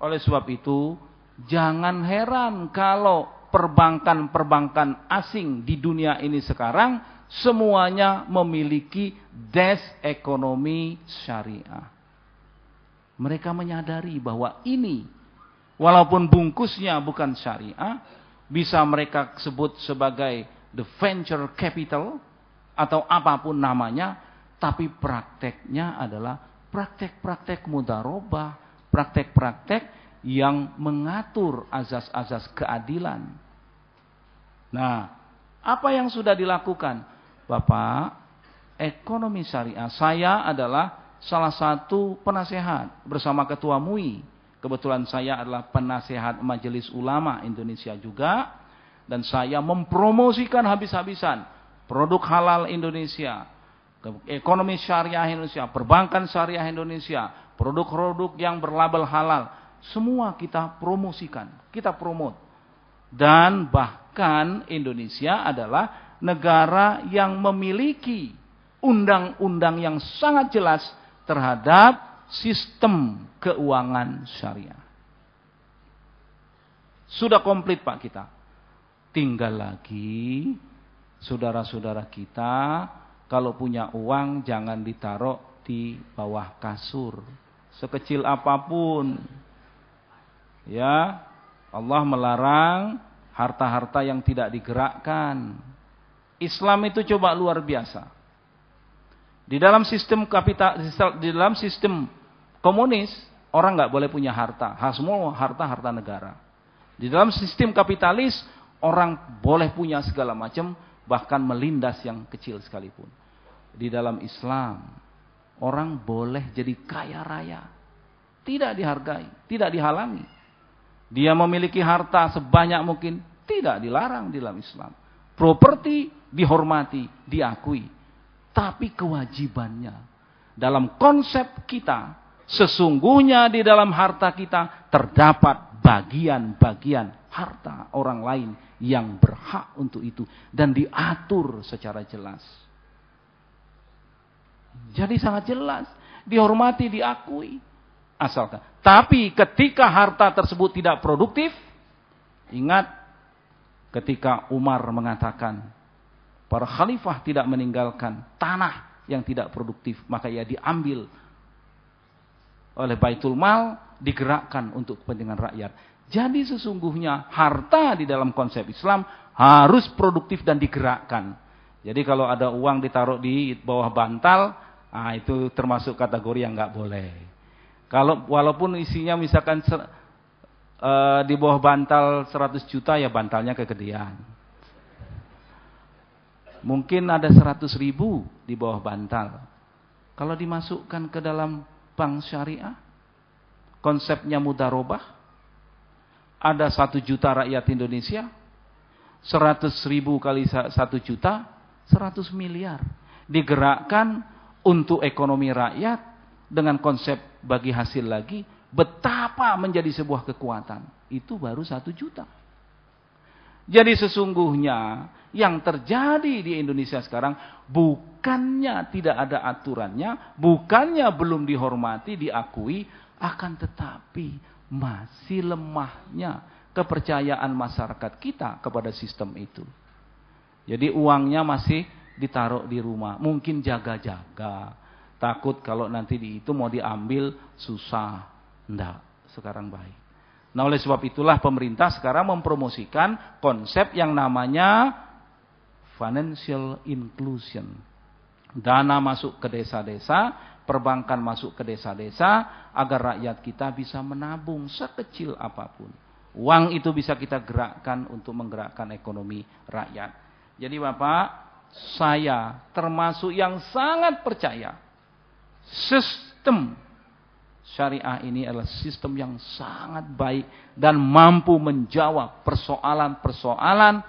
Oleh sebab itu, jangan heran kalau perbankan-perbankan asing di dunia ini sekarang semuanya memiliki desk ekonomi syariah. Mereka menyadari bahwa ini, walaupun bungkusnya bukan syariah, bisa mereka sebut sebagai the venture capital atau apapun namanya, tapi prakteknya adalah praktek-praktek mudharabah, praktek-praktek yang mengatur azas-azas keadilan. Nah, apa yang sudah dilakukan? Bapak, ekonomi syariah, saya adalah salah satu penasehat bersama Ketua MUI. Kebetulan saya adalah penasehat Majelis Ulama Indonesia juga. Dan saya mempromosikan habis-habisan produk halal Indonesia, ekonomi syariah Indonesia, perbankan syariah Indonesia, produk-produk yang berlabel halal. Semua kita promosikan, kita promote. Dan bahkan Indonesia adalah negara yang memiliki undang-undang yang sangat jelas terhadap sistem keuangan syariah. Sudah komplit Pak kita. Tinggal lagi saudara-saudara kita kalau punya uang jangan ditaruh di bawah kasur. Sekecil apapun. Ya, Allah melarang harta-harta yang tidak digerakkan. Islam itu coba luar biasa. Di dalam sistem di dalam sistem komunis, orang nggak boleh punya harta. Semua harta negara. Di dalam sistem kapitalis, orang boleh punya segala macam, bahkan melindas yang kecil sekalipun. Di dalam Islam, orang boleh jadi kaya raya. Tidak dihargai, tidak dihalangi. Dia memiliki harta sebanyak mungkin, tidak dilarang di dalam Islam. Properti dihormati, diakui. Tapi kewajibannya, dalam konsep kita, sesungguhnya di dalam harta kita terdapat bagian-bagian harta orang lain yang berhak untuk itu. Dan diatur secara jelas. Jadi sangat jelas. Dihormati, diakui. Asalkan. Tapi ketika harta tersebut tidak produktif, ingat ketika Umar mengatakan, para khalifah tidak meninggalkan tanah yang tidak produktif, maka ia diambil oleh Baitul Mal, digerakkan untuk kepentingan rakyat. Jadi sesungguhnya harta di dalam konsep Islam harus produktif dan digerakkan. Jadi kalau ada uang ditaruh di bawah bantal, itu termasuk kategori yang nggak boleh. Kalau walaupun isinya misalkan di bawah bantal 100 juta, ya bantalnya kegedean. Mungkin ada 100.000 di bawah bantal. Kalau dimasukkan ke dalam bank syariah, konsepnya mudharabah, ada 1 juta rakyat Indonesia, 100.000 kali 1 juta, 100 miliar. Digerakkan untuk ekonomi rakyat dengan konsep bagi hasil lagi, betapa menjadi sebuah kekuatan. Itu baru 1 juta. Jadi sesungguhnya yang terjadi di Indonesia sekarang bukannya tidak ada aturannya, bukannya belum dihormati, diakui, akan tetapi masih lemahnya kepercayaan masyarakat kita kepada sistem itu. Jadi uangnya masih ditaruh di rumah, mungkin jaga-jaga, takut kalau nanti itu mau diambil susah. Enggak, sekarang baik. Nah, oleh sebab itulah pemerintah sekarang mempromosikan konsep yang namanya financial inclusion. Dana masuk ke desa-desa, perbankan masuk ke desa-desa, agar rakyat kita bisa menabung sekecil apapun. Uang itu bisa kita gerakkan untuk menggerakkan ekonomi rakyat. Jadi Bapak, saya termasuk yang sangat percaya sistem syariah ini adalah sistem yang sangat baik dan mampu menjawab persoalan-persoalan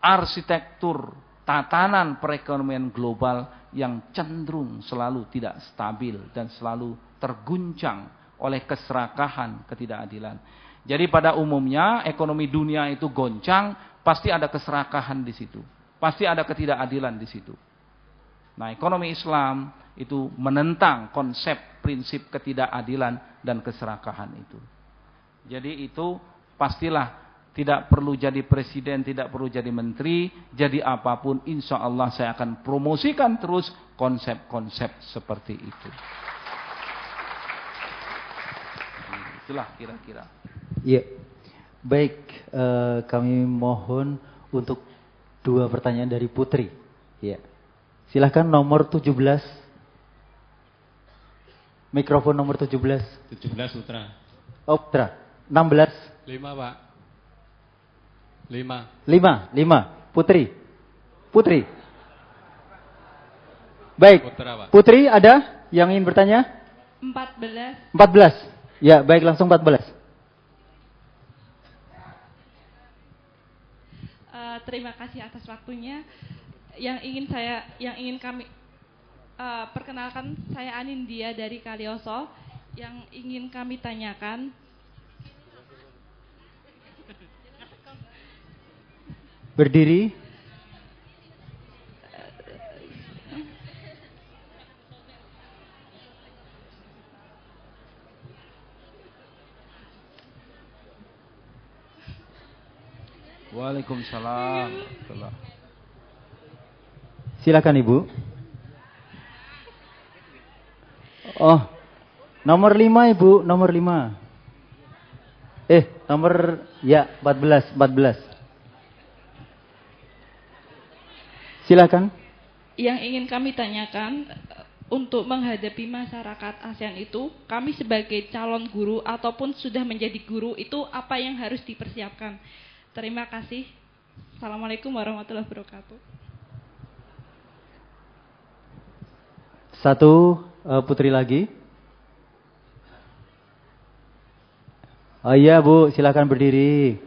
arsitektur tatanan perekonomian global yang cenderung selalu tidak stabil dan selalu terguncang oleh keserakahan, ketidakadilan. Jadi pada umumnya ekonomi dunia itu goncang, pasti ada keserakahan di situ. Pasti ada ketidakadilan di situ. Nah, ekonomi Islam itu menentang konsep prinsip ketidakadilan dan keserakahan itu. Jadi itu pastilah tidak perlu jadi presiden, tidak perlu jadi menteri, jadi apapun insya Allah saya akan promosikan terus konsep-konsep seperti itu. Itulah kira-kira. Iya, baik, kami mohon untuk 2 pertanyaan dari Putri. Ya, silahkan nomor 17. Mikrofon nomor 17. 17 Putra. Oh, Putra. 16. 5 Pak. 5. Putri. Baik. Putra, Pak. Putri ada yang ingin bertanya? 14. Ya, baik, langsung 14. Terima kasih atas waktunya. Yang ingin kami perkenalkan, saya Anindya dari Kalioso. Yang ingin kami tanyakan, berdiri. Waalaikumsalam. Silakan Ibu. Oh, nomor 5 Ibu, nomor 5. Nomor ya 14. Silakan. Yang ingin kami tanyakan, untuk menghadapi masyarakat ASEAN itu, kami sebagai calon guru ataupun sudah menjadi guru itu apa yang harus dipersiapkan? Terima kasih. Assalamualaikum warahmatullahi wabarakatuh. 1 Putri lagi. Oh iya Bu, silakan berdiri.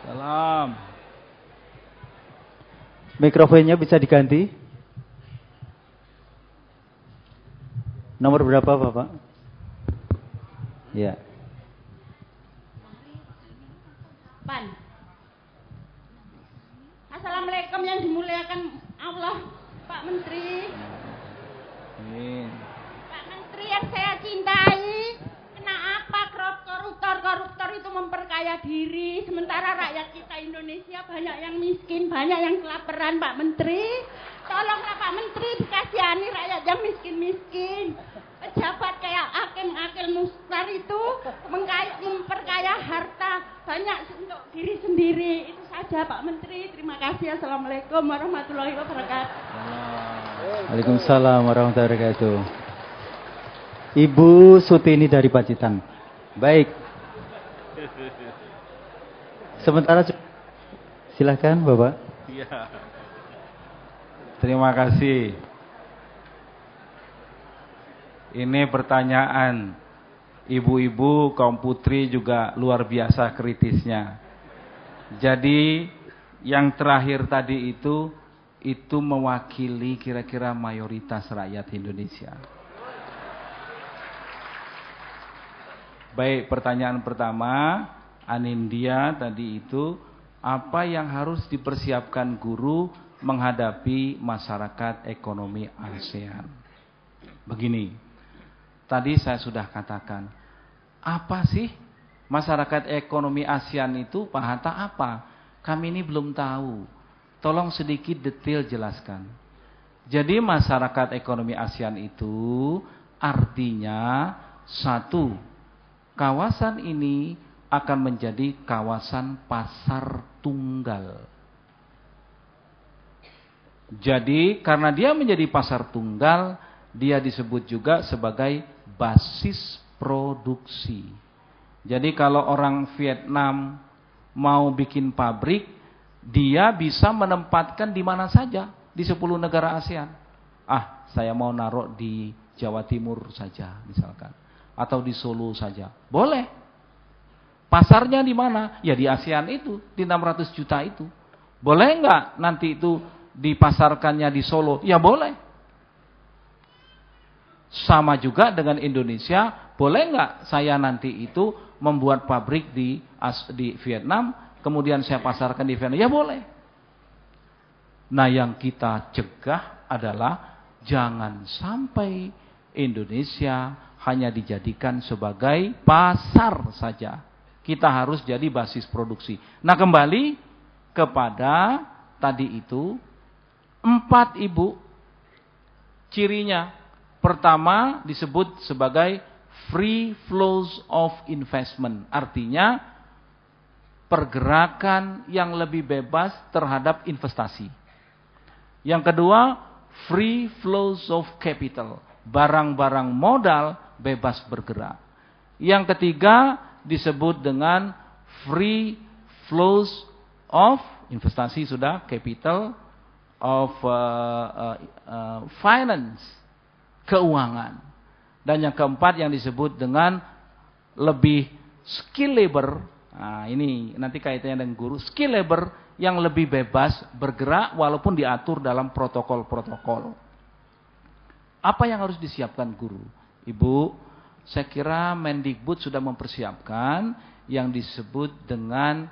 Salam. Mikrofonnya bisa diganti. Nomor berapa Bapak? Ya. Assalamualaikum yang dimuliakan Allah, Pak Menteri. Pak Menteri yang saya cintai, kenapa koruptor itu memperkaya diri, sementara rakyat kita Indonesia banyak yang miskin, banyak yang kelaparan, Pak Menteri. Tolonglah Pak Menteri dikasihani rakyat yang miskin-miskin. Pejabat kayak Akil Mukhtar itu memperkaya harta banyak untuk diri sendiri. Itu saja Pak Menteri. Terima kasih. Assalamualaikum warahmatullahi wabarakatuh. Waalaikumsalam warahmatullahi wabarakatuh. Ibu Sutini dari Pacitan. Baik. Sementara silakan Bapak. Iya. Terima kasih. Ini pertanyaan ibu-ibu kaum putri juga luar biasa kritisnya. Jadi yang terakhir tadi itu mewakili kira-kira mayoritas rakyat Indonesia. Baik, pertanyaan pertama, Anindya tadi itu, apa yang harus dipersiapkan guru menghadapi masyarakat ekonomi ASEAN? Begini. Tadi saya sudah katakan, apa sih masyarakat ekonomi ASEAN itu, Pak Hatta, apa? Kami ini belum tahu. Tolong sedikit detail jelaskan. Jadi masyarakat ekonomi ASEAN itu artinya 1, kawasan ini akan menjadi kawasan pasar tunggal. Jadi karena dia menjadi pasar tunggal, dia disebut juga sebagai basis produksi. Jadi kalau orang Vietnam mau bikin pabrik, dia bisa menempatkan di mana saja di 10 negara ASEAN. Saya mau naruh di Jawa Timur saja misalkan, atau di Solo saja. Boleh. Pasarnya di mana? Ya di ASEAN itu, di 600 juta itu. Boleh nggak nanti itu dipasarkannya di Solo? Ya boleh. Sama juga dengan Indonesia, boleh nggak saya nanti itu membuat pabrik di Vietnam, kemudian saya pasarkan di Vietnam? Ya boleh. Nah yang kita cegah adalah jangan sampai Indonesia hanya dijadikan sebagai pasar saja. Kita harus jadi basis produksi. Nah kembali kepada tadi itu 4 ibu cirinya. Pertama disebut sebagai free flows of investment. Artinya pergerakan yang lebih bebas terhadap investasi. Yang kedua, free flows of capital. Barang-barang modal bebas bergerak. Yang ketiga disebut dengan free flows of investasi sudah, capital of finance, keuangan. Dan yang keempat yang disebut dengan lebih skill labor. Nah, ini nanti kaitannya dengan guru, skill labor yang lebih bebas bergerak walaupun diatur dalam protokol-protokol. Apa yang harus disiapkan guru? Ibu, saya kira Mendikbud sudah mempersiapkan yang disebut dengan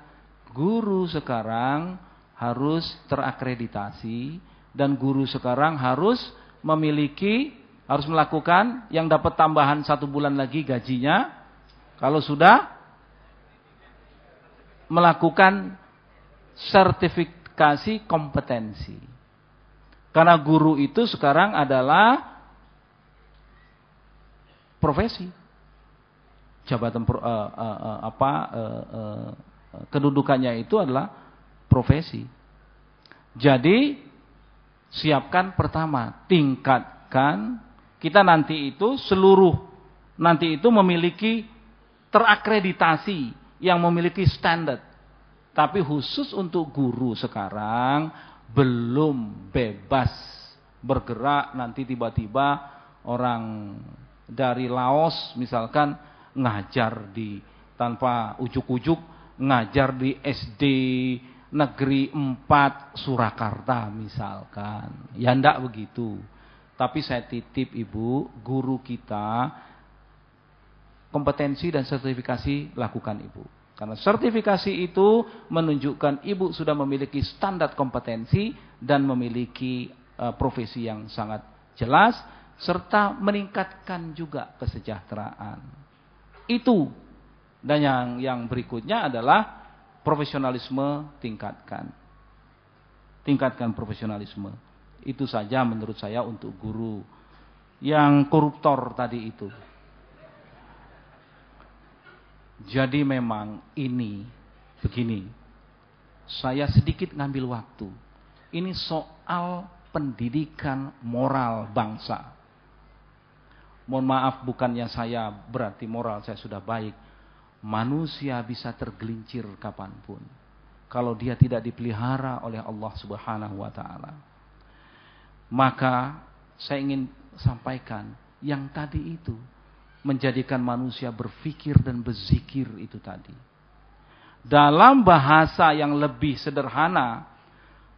guru sekarang harus terakreditasi dan guru sekarang harus melakukan yang dapat tambahan 1 bulan lagi gajinya kalau sudah melakukan sertifikasi kompetensi. Karena guru itu sekarang adalah profesi. Jabatan kedudukannya itu adalah profesi. Jadi siapkan pertama, tingkatkan kita nanti itu memiliki terakreditasi yang memiliki standar. Tapi khusus untuk guru sekarang belum bebas bergerak, nanti tiba-tiba orang dari Laos misalkan ngajar tanpa ujuk-ujuk ngajar di SD Negeri 4 Surakarta misalkan. Ya enggak begitu. Tapi saya titip Ibu, guru kita kompetensi dan sertifikasi lakukan Ibu. Karena sertifikasi itu menunjukkan Ibu sudah memiliki standar kompetensi dan memiliki profesi yang sangat jelas serta meningkatkan juga kesejahteraan. Itu. Dan yang berikutnya adalah profesionalisme tingkatkan. Tingkatkan profesionalisme. Itu saja menurut saya untuk guru yang koruptor tadi itu. Jadi memang ini begini. Saya sedikit ngambil waktu. Ini soal pendidikan moral bangsa. Mohon maaf, bukannya saya berarti moral saya sudah baik. Manusia bisa tergelincir kapanpun kalau dia tidak dipelihara oleh Allah Subhanahu wa ta'ala. Maka saya ingin sampaikan yang tadi itu menjadikan manusia berpikir dan berzikir itu tadi. Dalam bahasa yang lebih sederhana,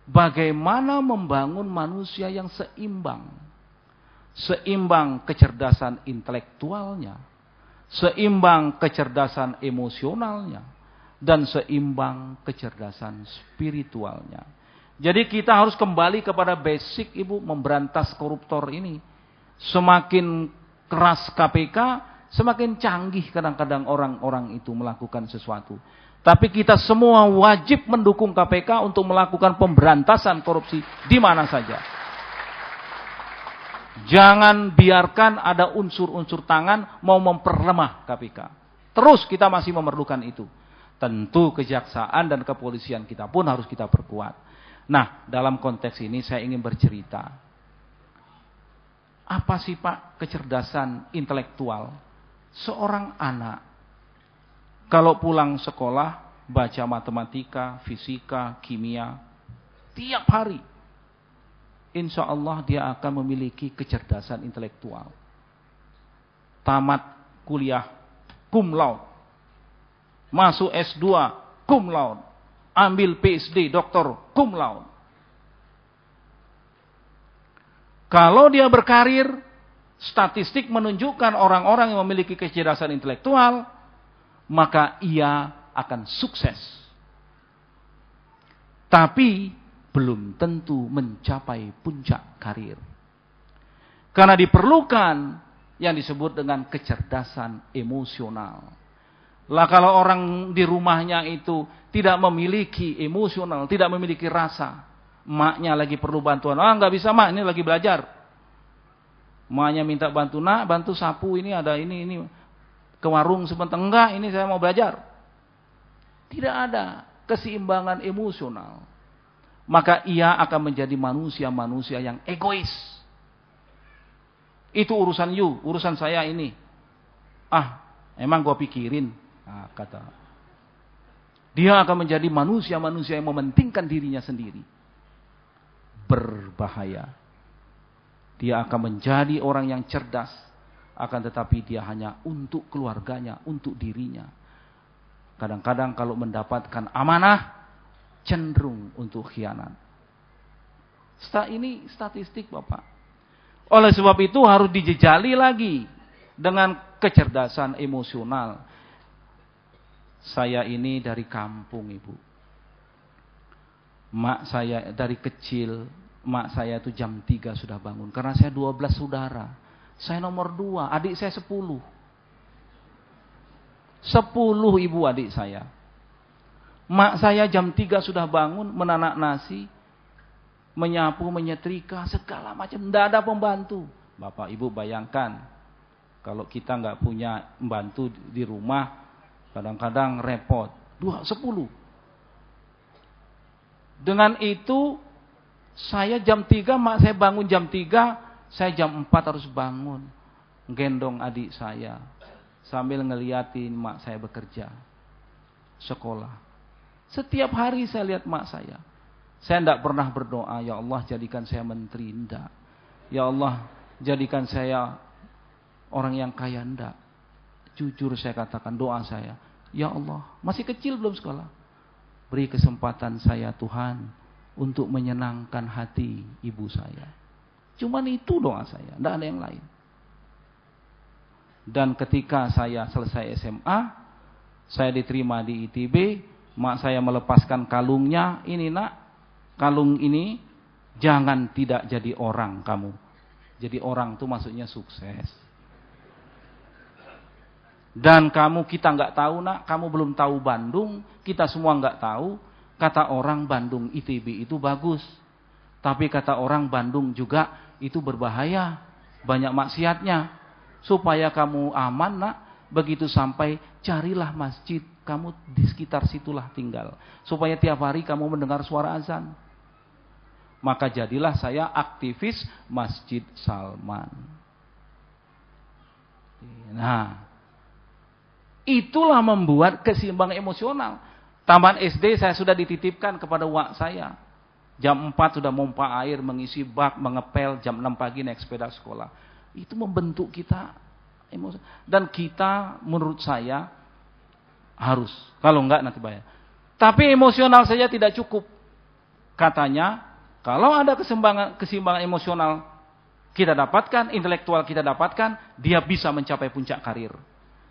bagaimana membangun manusia yang seimbang. Seimbang kecerdasan intelektualnya, seimbang kecerdasan emosionalnya, dan seimbang kecerdasan spiritualnya. Jadi kita harus kembali kepada basic Ibu, memberantas koruptor ini. Semakin keras KPK, semakin canggih kadang-kadang orang-orang itu melakukan sesuatu. Tapi kita semua wajib mendukung KPK untuk melakukan pemberantasan korupsi di mana saja. Jangan biarkan ada unsur-unsur tangan mau memperlemah KPK. Terus kita masih memerlukan itu. Tentu kejaksaan dan kepolisian kita pun harus kita perkuat. Nah, dalam konteks ini saya ingin bercerita. Apa sih Pak kecerdasan intelektual? Seorang anak kalau pulang sekolah baca matematika, fisika, kimia tiap hari, insya Allah dia akan memiliki kecerdasan intelektual. Tamat kuliah cum laude, masuk S2 cum laude, ambil PhD doktor cum laude. Kalau dia berkarir, statistik menunjukkan orang-orang yang memiliki kecerdasan intelektual, maka ia akan sukses. Tapi belum tentu mencapai puncak karir. Karena diperlukan yang disebut dengan kecerdasan emosional. Lah kalau orang di rumahnya itu tidak memiliki emosional, tidak memiliki rasa, maknya lagi perlu bantuan, nggak bisa mak, ini lagi belajar. Maknya minta bantu, nak bantu sapu, ini ada ini ke warung sebentar, enggak, ini saya mau belajar. Tidak ada keseimbangan emosional. Maka ia akan menjadi manusia-manusia yang egois. Itu urusan you, urusan saya ini. Emang gua pikirin. Kata. Dia akan menjadi manusia-manusia yang mementingkan dirinya sendiri. Berbahaya. Dia akan menjadi orang yang cerdas. Akan tetapi dia hanya untuk keluarganya, untuk dirinya. Kadang-kadang kalau mendapatkan amanah, cenderung untuk khianat. Ini statistik Bapak. Oleh sebab itu harus dijejali lagi dengan kecerdasan emosional. Saya ini dari kampung Ibu. Mak saya dari kecil, mak saya itu jam 3 sudah bangun. Karena saya 12 saudara. Saya nomor 2, adik saya 10. 10 ibu adik saya. Mak saya jam 3 sudah bangun, menanak nasi, menyapu, menyetrika, segala macam. Tidak ada pembantu. Bapak Ibu bayangkan, kalau kita nggak punya pembantu di rumah, kadang-kadang repot. 10. Dengan itu, saya jam 3, mak saya bangun jam 3, saya jam 4 harus bangun. Gendong adik saya, sambil ngeliatin mak saya bekerja. Sekolah. Setiap hari saya lihat mak saya. Saya tidak pernah berdoa, ya Allah jadikan saya menteri, enggak. Ya Allah jadikan saya orang yang kaya, enggak. Jujur saya katakan doa saya, ya Allah, masih kecil belum sekolah. Beri kesempatan saya Tuhan untuk menyenangkan hati ibu saya. Cuman itu doa saya, enggak ada yang lain. Dan ketika saya selesai SMA, saya diterima di ITB, mak saya melepaskan kalungnya, ini nak, kalung ini jangan tidak jadi orang kamu. Jadi orang itu maksudnya sukses. Dan kamu kita nggak tahu nak, kamu belum tahu Bandung, kita semua nggak tahu. Kata orang Bandung ITB itu bagus, tapi kata orang Bandung juga itu berbahaya, banyak maksiatnya. Supaya kamu aman nak, begitu sampai carilah masjid, kamu di sekitar situlah tinggal. Supaya tiap hari kamu mendengar suara azan. Maka jadilah saya aktivis Masjid Salman. Nah, itulah membuat keseimbangan emosional. Taman SD saya sudah dititipkan kepada wak saya. Jam 4 sudah mompa air, mengisi bak, mengepel, jam 6 pagi naik sepeda sekolah. Itu membentuk kita emosi. Dan kita menurut saya harus, kalau enggak nanti bayar. Tapi emosional saja tidak cukup. Katanya, kalau ada keseimbangan emosional kita dapatkan, intelektual kita dapatkan, dia bisa mencapai puncak karir.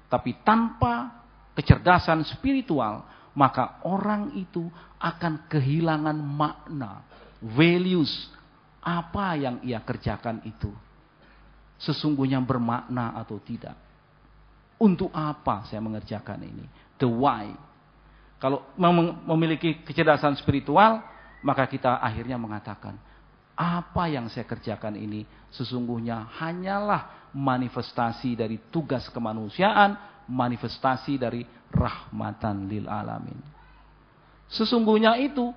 Tapi tanpa kecerdasan spiritual, maka orang itu akan kehilangan makna, values, apa yang ia kerjakan itu. Sesungguhnya bermakna atau tidak. Untuk apa saya mengerjakan ini? The why. Kalau memiliki kecerdasan spiritual, maka kita akhirnya mengatakan, apa yang saya kerjakan ini sesungguhnya hanyalah manifestasi dari tugas kemanusiaan, manifestasi dari rahmatan lil alamin. Sesungguhnya itu,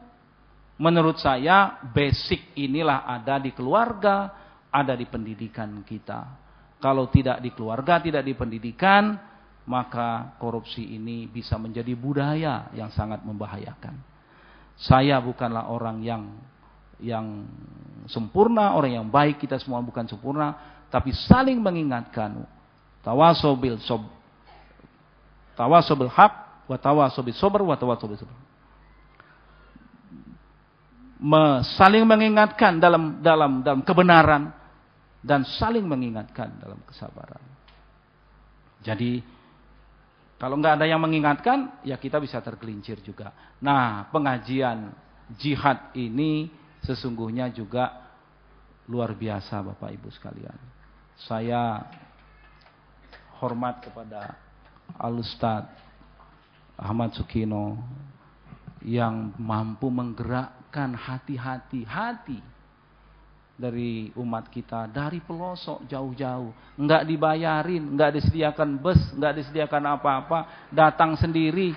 menurut saya, basic inilah ada di keluarga, ada di pendidikan kita. Kalau tidak di keluarga, tidak di pendidikan, maka korupsi ini bisa menjadi budaya yang sangat membahayakan. Saya bukanlah orang yang sempurna, orang yang baik, kita semua bukan sempurna, tapi saling mengingatkan. Tawasobil haq wa tawassaw bis sabr wa tawassaw bis sabr. Saling mengingatkan dalam kebenaran dan saling mengingatkan dalam kesabaran. Jadi kalau nggak ada yang mengingatkan, ya kita bisa tergelincir juga. Nah, pengajian jihad ini sesungguhnya juga luar biasa Bapak Ibu sekalian. Saya hormat kepada Al-Ustadz Ahmad Sukino yang mampu menggerakkan hati dari umat kita, dari pelosok jauh-jauh, enggak dibayarin, enggak disediakan bus, enggak disediakan apa-apa, datang sendiri.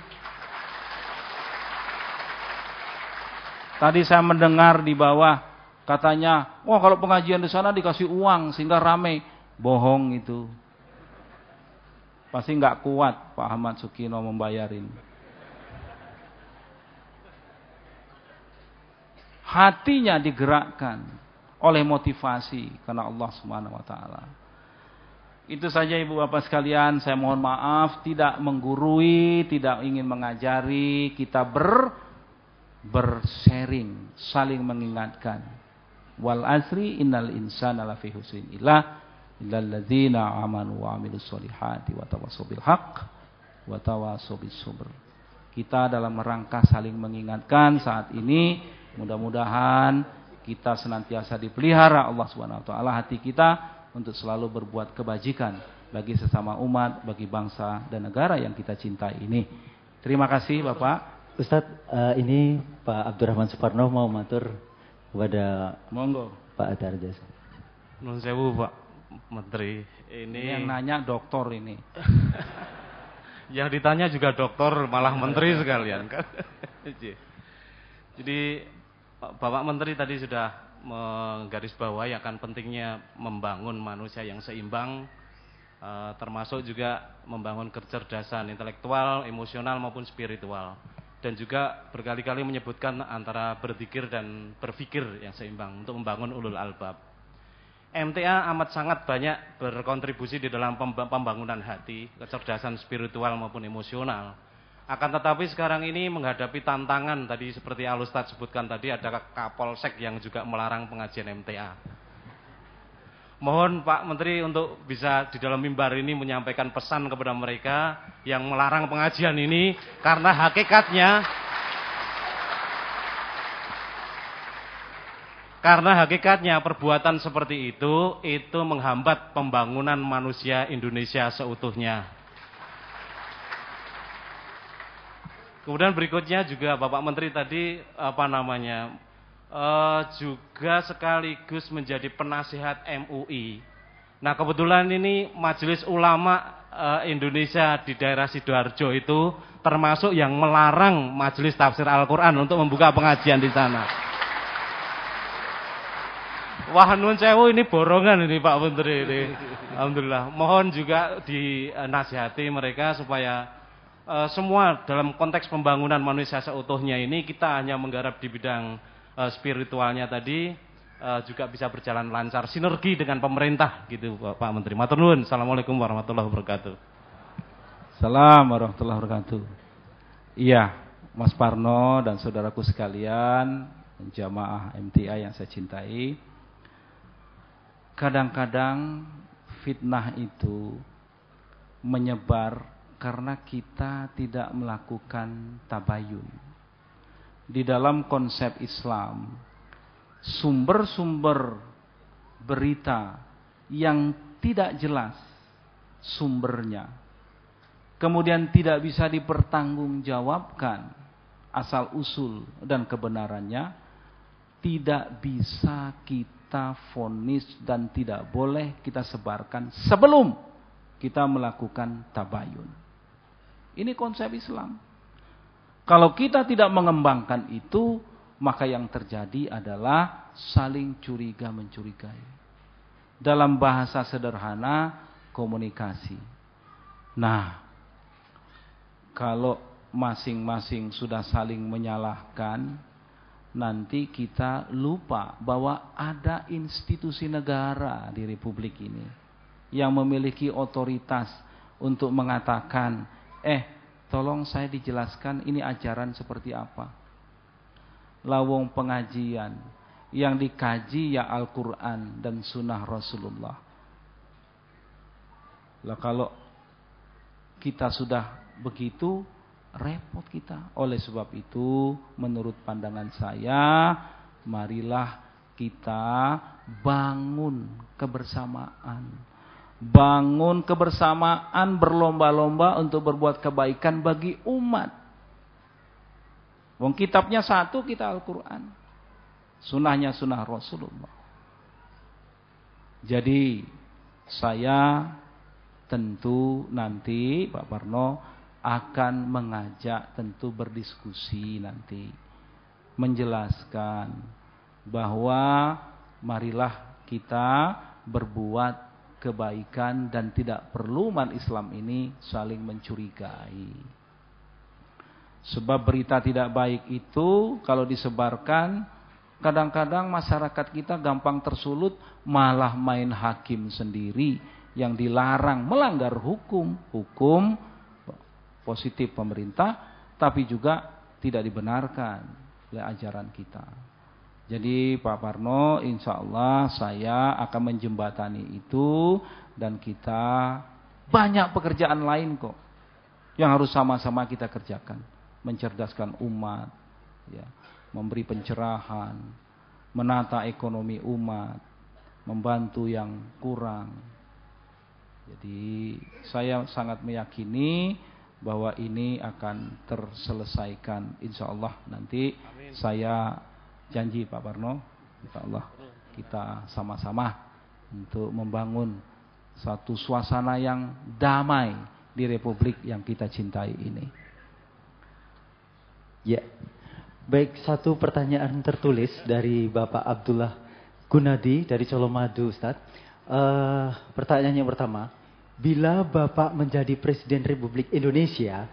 Tadi saya mendengar di bawah katanya, wah kalau pengajian di sana dikasih uang sehingga rame. Bohong itu. Pasti enggak kuat Pak Ahmad Sukino membayarin. Hatinya digerakkan oleh motivasi karena Allah Subhanahu wa taala. Itu saja Ibu Bapak sekalian, saya mohon maaf tidak menggurui, tidak ingin mengajari, kita bersharing, saling mengingatkan. Wal asri innal insana lafi husrin illa illalladzina amanu wa amilus solihati wa tawassaw bil haqq wa tawassaw bis sabr. Kita dalam rangka saling mengingatkan saat ini, mudah-mudahan kita senantiasa dipelihara Allah Subhanahu wa taala hati kita untuk selalu berbuat kebajikan bagi sesama umat, bagi bangsa dan negara yang kita cintai ini. Terima kasih Bapak. Ustadz, ini Pak Abdurrahman Suparno mau matur kepada Monggo Pak Adarjas. Nun sewu Pak Menteri. Ini yang nanya doktor ini. Yang ditanya juga doktor, malah menteri sekalian kan. Jadi Bapak Menteri tadi sudah menggarisbawahi akan pentingnya membangun manusia yang seimbang, termasuk juga membangun kecerdasan intelektual, emosional maupun spiritual. Dan juga berkali-kali menyebutkan antara berzikir dan berpikir yang seimbang untuk membangun ulul albab. MTA amat sangat banyak berkontribusi di dalam pembangunan hati, kecerdasan spiritual maupun emosional. Akan tetapi sekarang ini menghadapi tantangan tadi seperti Al-Ustadz sebutkan tadi, ada Kapolsek yang juga melarang pengajian MTA. Mohon Pak Menteri untuk bisa di dalam mimbar ini menyampaikan pesan kepada mereka yang melarang pengajian ini, karena hakikatnya perbuatan seperti itu menghambat pembangunan manusia Indonesia seutuhnya. Kemudian berikutnya juga Bapak Menteri tadi juga sekaligus menjadi penasihat MUI. Nah kebetulan ini Majelis Ulama Indonesia di daerah Sidoarjo itu termasuk yang melarang Majelis Tafsir Al-Quran untuk membuka pengajian di sana. Wah nun sewu ini borongan ini Pak Menteri ini. Alhamdulillah. Mohon juga dinasihati mereka supaya semua dalam konteks pembangunan manusia seutuhnya ini kita hanya menggarap di bidang spiritualnya tadi juga bisa berjalan lancar, sinergi dengan pemerintah gitu Pak Menteri. Matur nuwun. Assalamualaikum warahmatullahi wabarakatuh. Assalamualaikum warahmatullahi wabarakatuh. Iya, Mas Parno dan saudaraku sekalian, jamaah MTA yang saya cintai. Kadang-kadang fitnah itu menyebar karena kita tidak melakukan tabayun. Di dalam konsep Islam, sumber-sumber berita yang tidak jelas sumbernya, kemudian tidak bisa dipertanggungjawabkan asal-usul dan kebenarannya, tidak bisa kita vonis dan tidak boleh kita sebarkan sebelum kita melakukan tabayun. Ini konsep Islam. Kalau kita tidak mengembangkan itu, maka yang terjadi adalah saling curiga-mencurigai. Dalam bahasa sederhana, komunikasi. Nah, kalau masing-masing sudah saling menyalahkan, nanti kita lupa bahwa ada institusi negara di Republik ini yang memiliki otoritas untuk mengatakan, tolong saya dijelaskan ini ajaran seperti apa. Lawong pengajian yang dikaji ya Al-Quran dan sunnah Rasulullah. Lah kalau kita sudah begitu, repot kita. Oleh sebab itu, menurut pandangan saya, marilah kita bangun kebersamaan. Bangun kebersamaan, berlomba-lomba untuk berbuat kebaikan bagi umat. Wong kitabnya satu, kita Al-Quran. Sunnahnya sunnah Rasulullah. Jadi saya tentu nanti Pak Parno akan mengajak, tentu berdiskusi nanti, menjelaskan bahwa marilah kita berbuat kebaikan dan tidak perlu umat Islam ini saling mencurigai. Sebab berita tidak baik itu kalau disebarkan, kadang-kadang masyarakat kita gampang tersulut, malah main hakim sendiri yang dilarang, melanggar hukum positif pemerintah, tapi juga tidak dibenarkan oleh ajaran kita. Jadi Pak Parno, insya Allah saya akan menjembatani itu, dan kita banyak pekerjaan lain kok yang harus sama-sama kita kerjakan. Mencerdaskan umat, ya, memberi pencerahan, menata ekonomi umat, membantu yang kurang. Jadi saya sangat meyakini bahwa ini akan terselesaikan insya Allah nanti. Amin. Saya janji Pak Parno, insya Allah kita sama-sama untuk membangun satu suasana yang damai di Republik yang kita cintai ini. Ya, baik, satu pertanyaan tertulis dari Bapak Abdullah Gunadi dari Colomadu, Ustadz. Pertanyaan yang pertama, bila Bapak menjadi Presiden Republik Indonesia,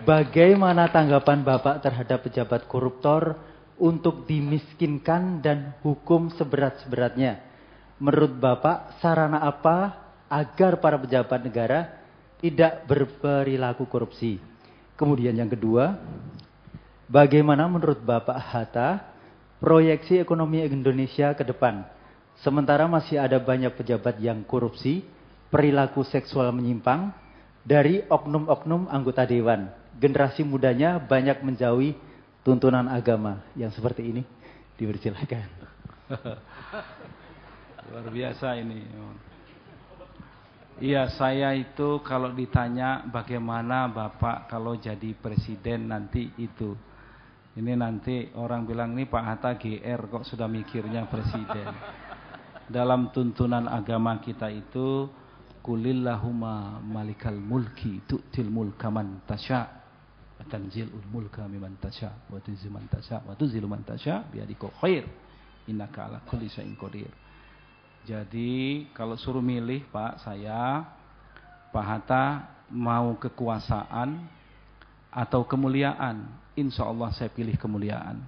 bagaimana tanggapan Bapak terhadap pejabat koruptor untuk dimiskinkan dan hukum seberat-beratnya? Menurut Bapak, sarana apa agar para pejabat negara tidak berperilaku korupsi? Kemudian yang kedua, bagaimana menurut Bapak Hatta proyeksi ekonomi Indonesia ke depan? Sementara masih ada banyak pejabat yang korupsi, perilaku seksual menyimpang dari oknum-oknum anggota dewan. Generasi mudanya banyak menjauhi tuntunan agama. Yang seperti ini dipersilakan. Luar biasa ini. Iya, saya itu kalau ditanya bagaimana Bapak kalau jadi presiden nanti itu. Ini nanti orang bilang ini Pak Hatta GR kok sudah mikirnya presiden. Dalam tuntunan agama kita itu, Qulillahumma malikal mulki tu'til mulka man tasya wa tanzilul mulka mimman tasya wa tu'izzu man tasya wa tuzillu man tasya biyadika khair innaka ala kulli syai'in qadir. Jadi kalau suruh milih Pak, saya Pak Hatta mau kekuasaan atau kemuliaan, insya Allah saya pilih kemuliaan.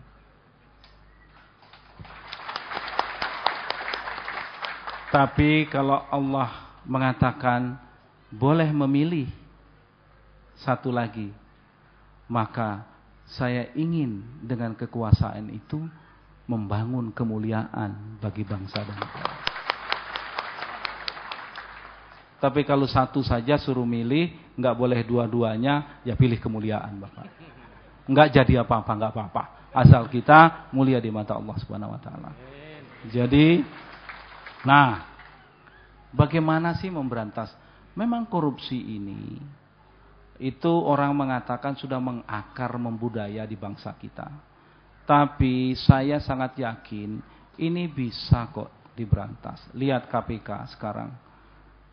Tapi kalau Allah mengatakan boleh memilih satu lagi, maka saya ingin dengan kekuasaan itu membangun kemuliaan bagi bangsa dan negara. Tapi kalau satu saja suruh milih, nggak boleh dua-duanya, ya pilih kemuliaan Bapak. Nggak jadi apa-apa, nggak apa-apa. Asal kita mulia di mata Allah Subhanahu Wa Taala. Jadi, nah, bagaimana sih memberantas? Memang korupsi ini, itu orang mengatakan sudah mengakar, membudaya di bangsa kita. Tapi saya sangat yakin ini bisa kok diberantas. Lihat KPK sekarang.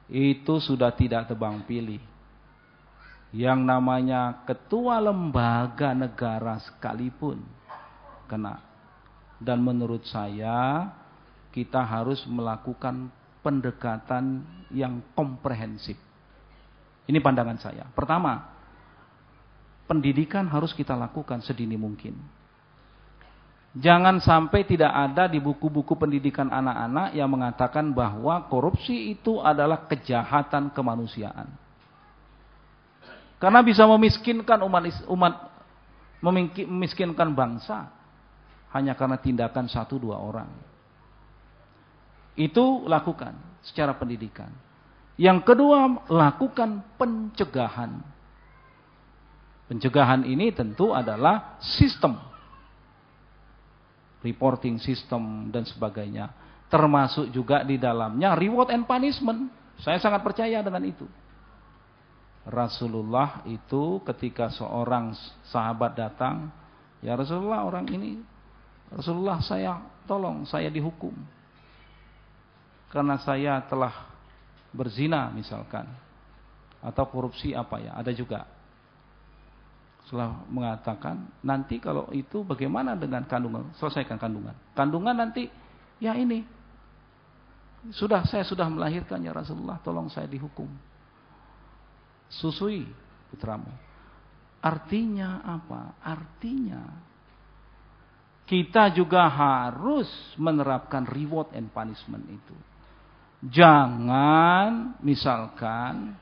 Itu sudah tidak tebang pilih. Yang namanya ketua lembaga negara sekalipun kena. Dan menurut saya kita harus melakukan pendekatan yang komprehensif. Ini pandangan saya. Pertama, pendidikan harus kita lakukan sedini mungkin. Jangan sampai tidak ada di buku-buku pendidikan anak-anak yang mengatakan bahwa korupsi itu adalah kejahatan kemanusiaan. Karena bisa memiskinkan memiskinkan bangsa hanya karena tindakan 1-2 orang. Itu lakukan secara pendidikan. Yang kedua, lakukan pencegahan. Pencegahan ini tentu adalah sistem. Reporting system dan sebagainya. Termasuk juga di dalamnya reward and punishment. Saya sangat percaya dengan itu. Rasulullah itu ketika seorang sahabat datang, ya Rasulullah, orang ini, Rasulullah, tolong saya dihukum karena saya telah berzina misalkan, atau korupsi ada juga. Setelah mengatakan, nanti kalau itu bagaimana dengan kandungan? Selesaikan kandungan. Kandungan nanti, ya ini, saya sudah melahirkan ya Rasulullah, tolong saya dihukum. Susui putramu. Artinya apa? Artinya kita juga harus menerapkan reward and punishment itu. Jangan misalkan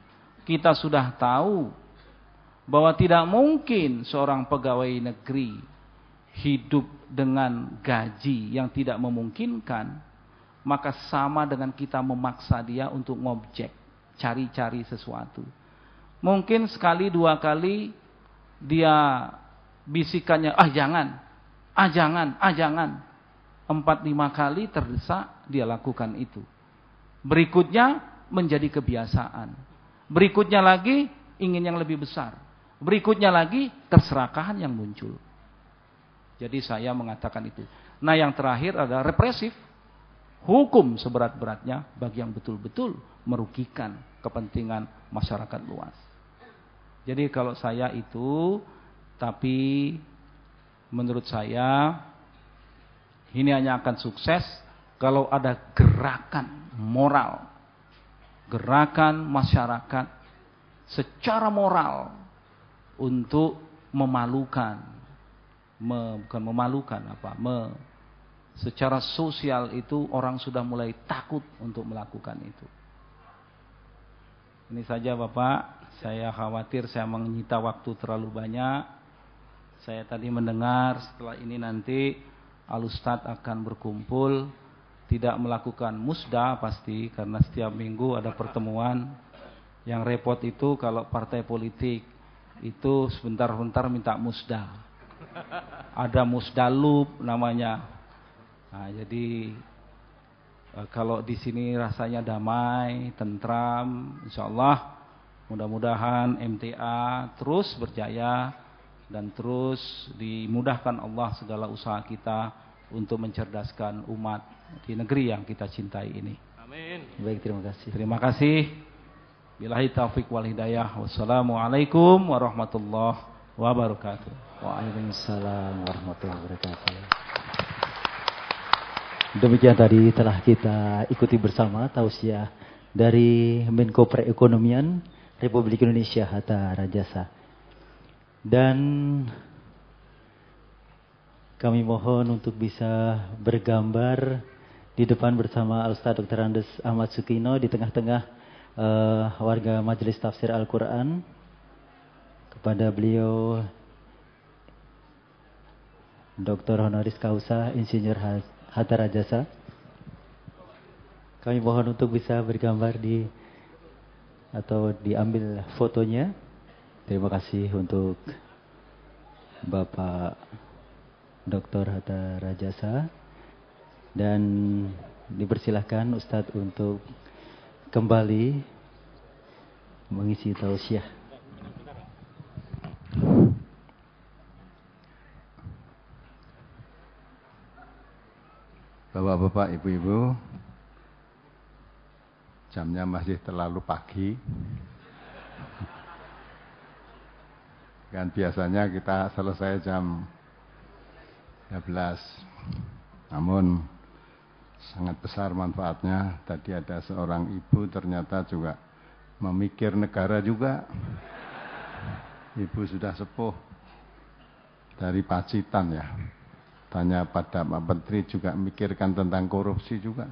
kita sudah tahu bahwa tidak mungkin seorang pegawai negeri hidup dengan gaji yang tidak memungkinkan, maka sama dengan kita memaksa dia untuk ngobjek, cari-cari sesuatu. Mungkin sekali 2 kali dia bisikannya, jangan. 4-5 kali terdesak dia lakukan itu. Berikutnya menjadi kebiasaan. Berikutnya lagi ingin yang lebih besar. Berikutnya lagi keserakahan yang muncul. Jadi saya mengatakan itu. Nah, yang terakhir adalah represif. Hukum seberat-beratnya bagi yang betul-betul merugikan kepentingan masyarakat luas. Jadi kalau saya itu, tapi menurut saya ini hanya akan sukses kalau ada gerakan moral, gerakan masyarakat secara moral untuk secara sosial itu orang sudah mulai takut untuk melakukan itu. Ini saja Bapak, saya khawatir saya menyita waktu terlalu banyak. Saya tadi mendengar setelah ini nanti Al-Ustadz akan berkumpul, tidak melakukan musda pasti, karena setiap minggu ada pertemuan. Yang repot itu kalau partai politik itu sebentar-bentar minta musda. Ada musdalub namanya. Nah, jadi kalau di sini rasanya damai, tentram, insyaallah mudah-mudahan MTA terus berjaya dan terus dimudahkan Allah segala usaha kita untuk mencerdaskan umat di negeri yang kita cintai ini. Amin. Baik, terima kasih. Terima kasih. Billahi taufik wal hidayah. Wassalamualaikum warahmatullahi wabarakatuh. Waalaikumsalam warahmatullahi wabarakatuh. Demikian tadi telah kita ikuti bersama tausiah dari Menko Perekonomian Republik Indonesia Hatta Rajasa. Dan kami mohon untuk bisa bergambar di depan bersama Al-Ustadz Dr. Andes Ahmad Sukino di tengah-tengah warga Majelis Tafsir Al-Quran. Kepada beliau Dr. Honoris Causa Insinyur Hatta Rajasa, kami mohon untuk bisa bergambar atau diambil fotonya. Terima kasih untuk Bapak Dr. Hatta Rajasa, dan dipersilahkan Ustadz untuk kembali mengisi tausiah. Bapak-bapak, ibu-ibu, jamnya masih terlalu pagi. Kan biasanya kita selesai jam 12. Namun sangat besar manfaatnya. Tadi ada seorang ibu ternyata juga memikir negara juga. Ibu sudah sepuh dari Pacitan ya. Tanya pada Pak Menteri juga mikirkan tentang korupsi juga.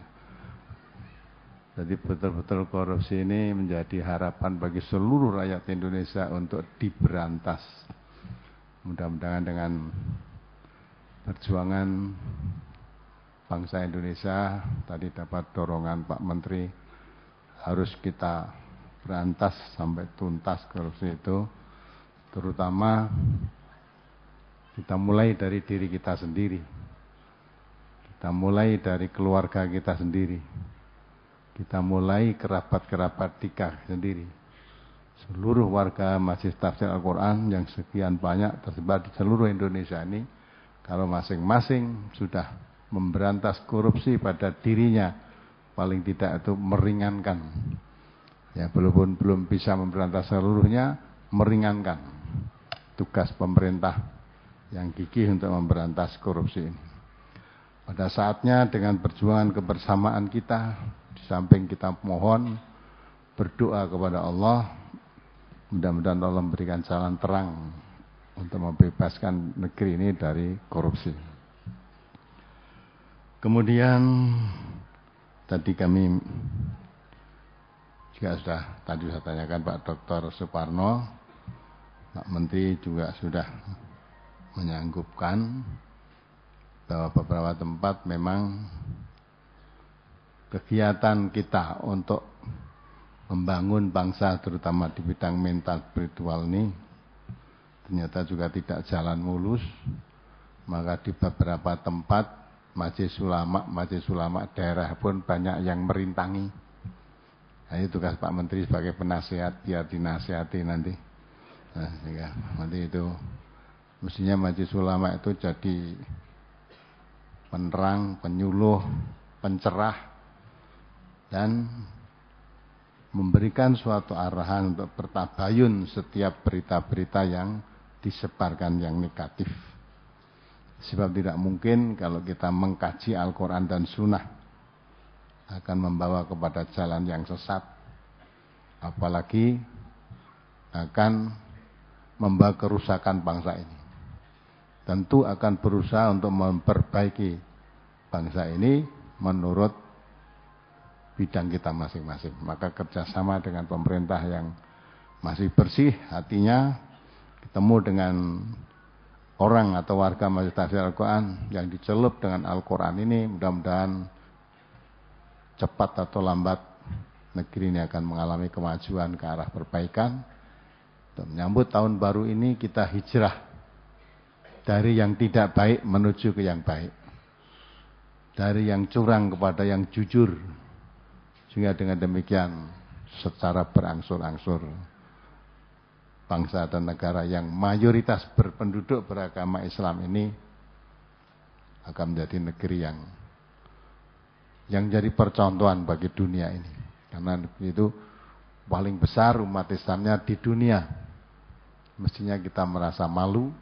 Jadi betul-betul korupsi ini menjadi harapan bagi seluruh rakyat Indonesia untuk diberantas. Mudah-mudahan dengan perjuangan bangsa Indonesia tadi dapat dorongan Pak Menteri, harus kita berantas sampai tuntas korupsi itu, terutama kita mulai dari diri kita sendiri, kita mulai dari keluarga kita sendiri, kita mulai kerabat-kerabat kita sendiri, seluruh warga Majelis Tafsir Al-Quran yang sekian banyak tersebar di seluruh Indonesia ini, kalau masing-masing sudah memberantas korupsi pada dirinya, paling tidak itu meringankan. Ya, walaupun belum bisa memberantas seluruhnya, meringankan tugas pemerintah yang gigih untuk memberantas korupsi ini. Pada saatnya dengan perjuangan kebersamaan kita, di samping kita mohon berdoa kepada Allah, mudah-mudahan Allah memberikan jalan terang untuk membebaskan negeri ini dari korupsi. Kemudian tadi kami juga sudah tadi saya tanyakan Pak Dr. Suparno, Pak Menteri juga sudah menyanggupkan bahwa beberapa tempat memang kegiatan kita untuk membangun bangsa terutama di bidang mental spiritual ini ternyata juga tidak jalan mulus. Maka di beberapa tempat majelis ulama daerah pun banyak yang merintangi. Nah, ini tugas Pak Menteri sebagai penasehat, biar dinasihati nanti. Nah, sehingga nanti itu mestinya majelis ulama itu jadi penerang, penyuluh, pencerah, dan memberikan suatu arahan untuk bertabayun setiap berita-berita yang disebarkan yang negatif. Sebab tidak mungkin kalau kita mengkaji Al-Quran dan Sunnah akan membawa kepada jalan yang sesat, apalagi akan membawa kerusakan bangsa ini. Tentu akan berusaha untuk memperbaiki bangsa ini menurut bidang kita masing-masing. Maka kerjasama dengan pemerintah yang masih bersih hatinya, ketemu dengan orang atau warga Majelis Tafsir Al-Quran yang dicelup dengan Al-Quran ini, mudah-mudahan cepat atau lambat negeri ini akan mengalami kemajuan ke arah perbaikan. Untuk menyambut tahun baru ini kita hijrah dari yang tidak baik menuju ke yang baik, dari yang curang kepada yang jujur, sehingga dengan demikian secara berangsur-angsur bangsa dan negara yang mayoritas berpenduduk beragama Islam ini akan menjadi negeri yang jadi percontohan bagi dunia ini. Karena negeri itu paling besar umat Islamnya di dunia. Mestinya kita merasa malu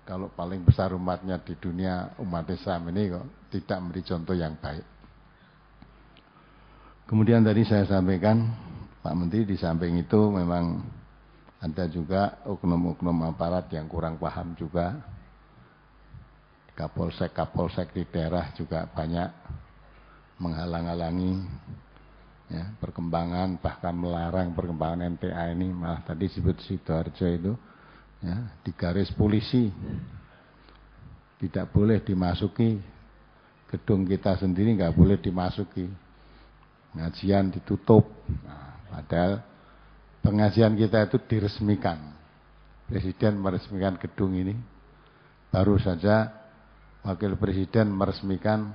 kalau paling besar umatnya di dunia, umat Islam ini kok tidak memberi contoh yang baik. Kemudian tadi saya sampaikan, Pak Menteri, di samping itu memang ada juga oknum-oknum aparat yang kurang paham juga. Kapolsek di daerah juga banyak menghalang-halangi ya, perkembangan, bahkan melarang perkembangan MTA ini. Malah tadi disebut Sidoarjo itu ya, di garis polisi tidak boleh dimasuki, gedung kita sendiri nggak boleh dimasuki, pengajian ditutup. Nah, padahal pengajian kita itu diresmikan, Presiden meresmikan gedung ini, baru saja Wakil Presiden meresmikan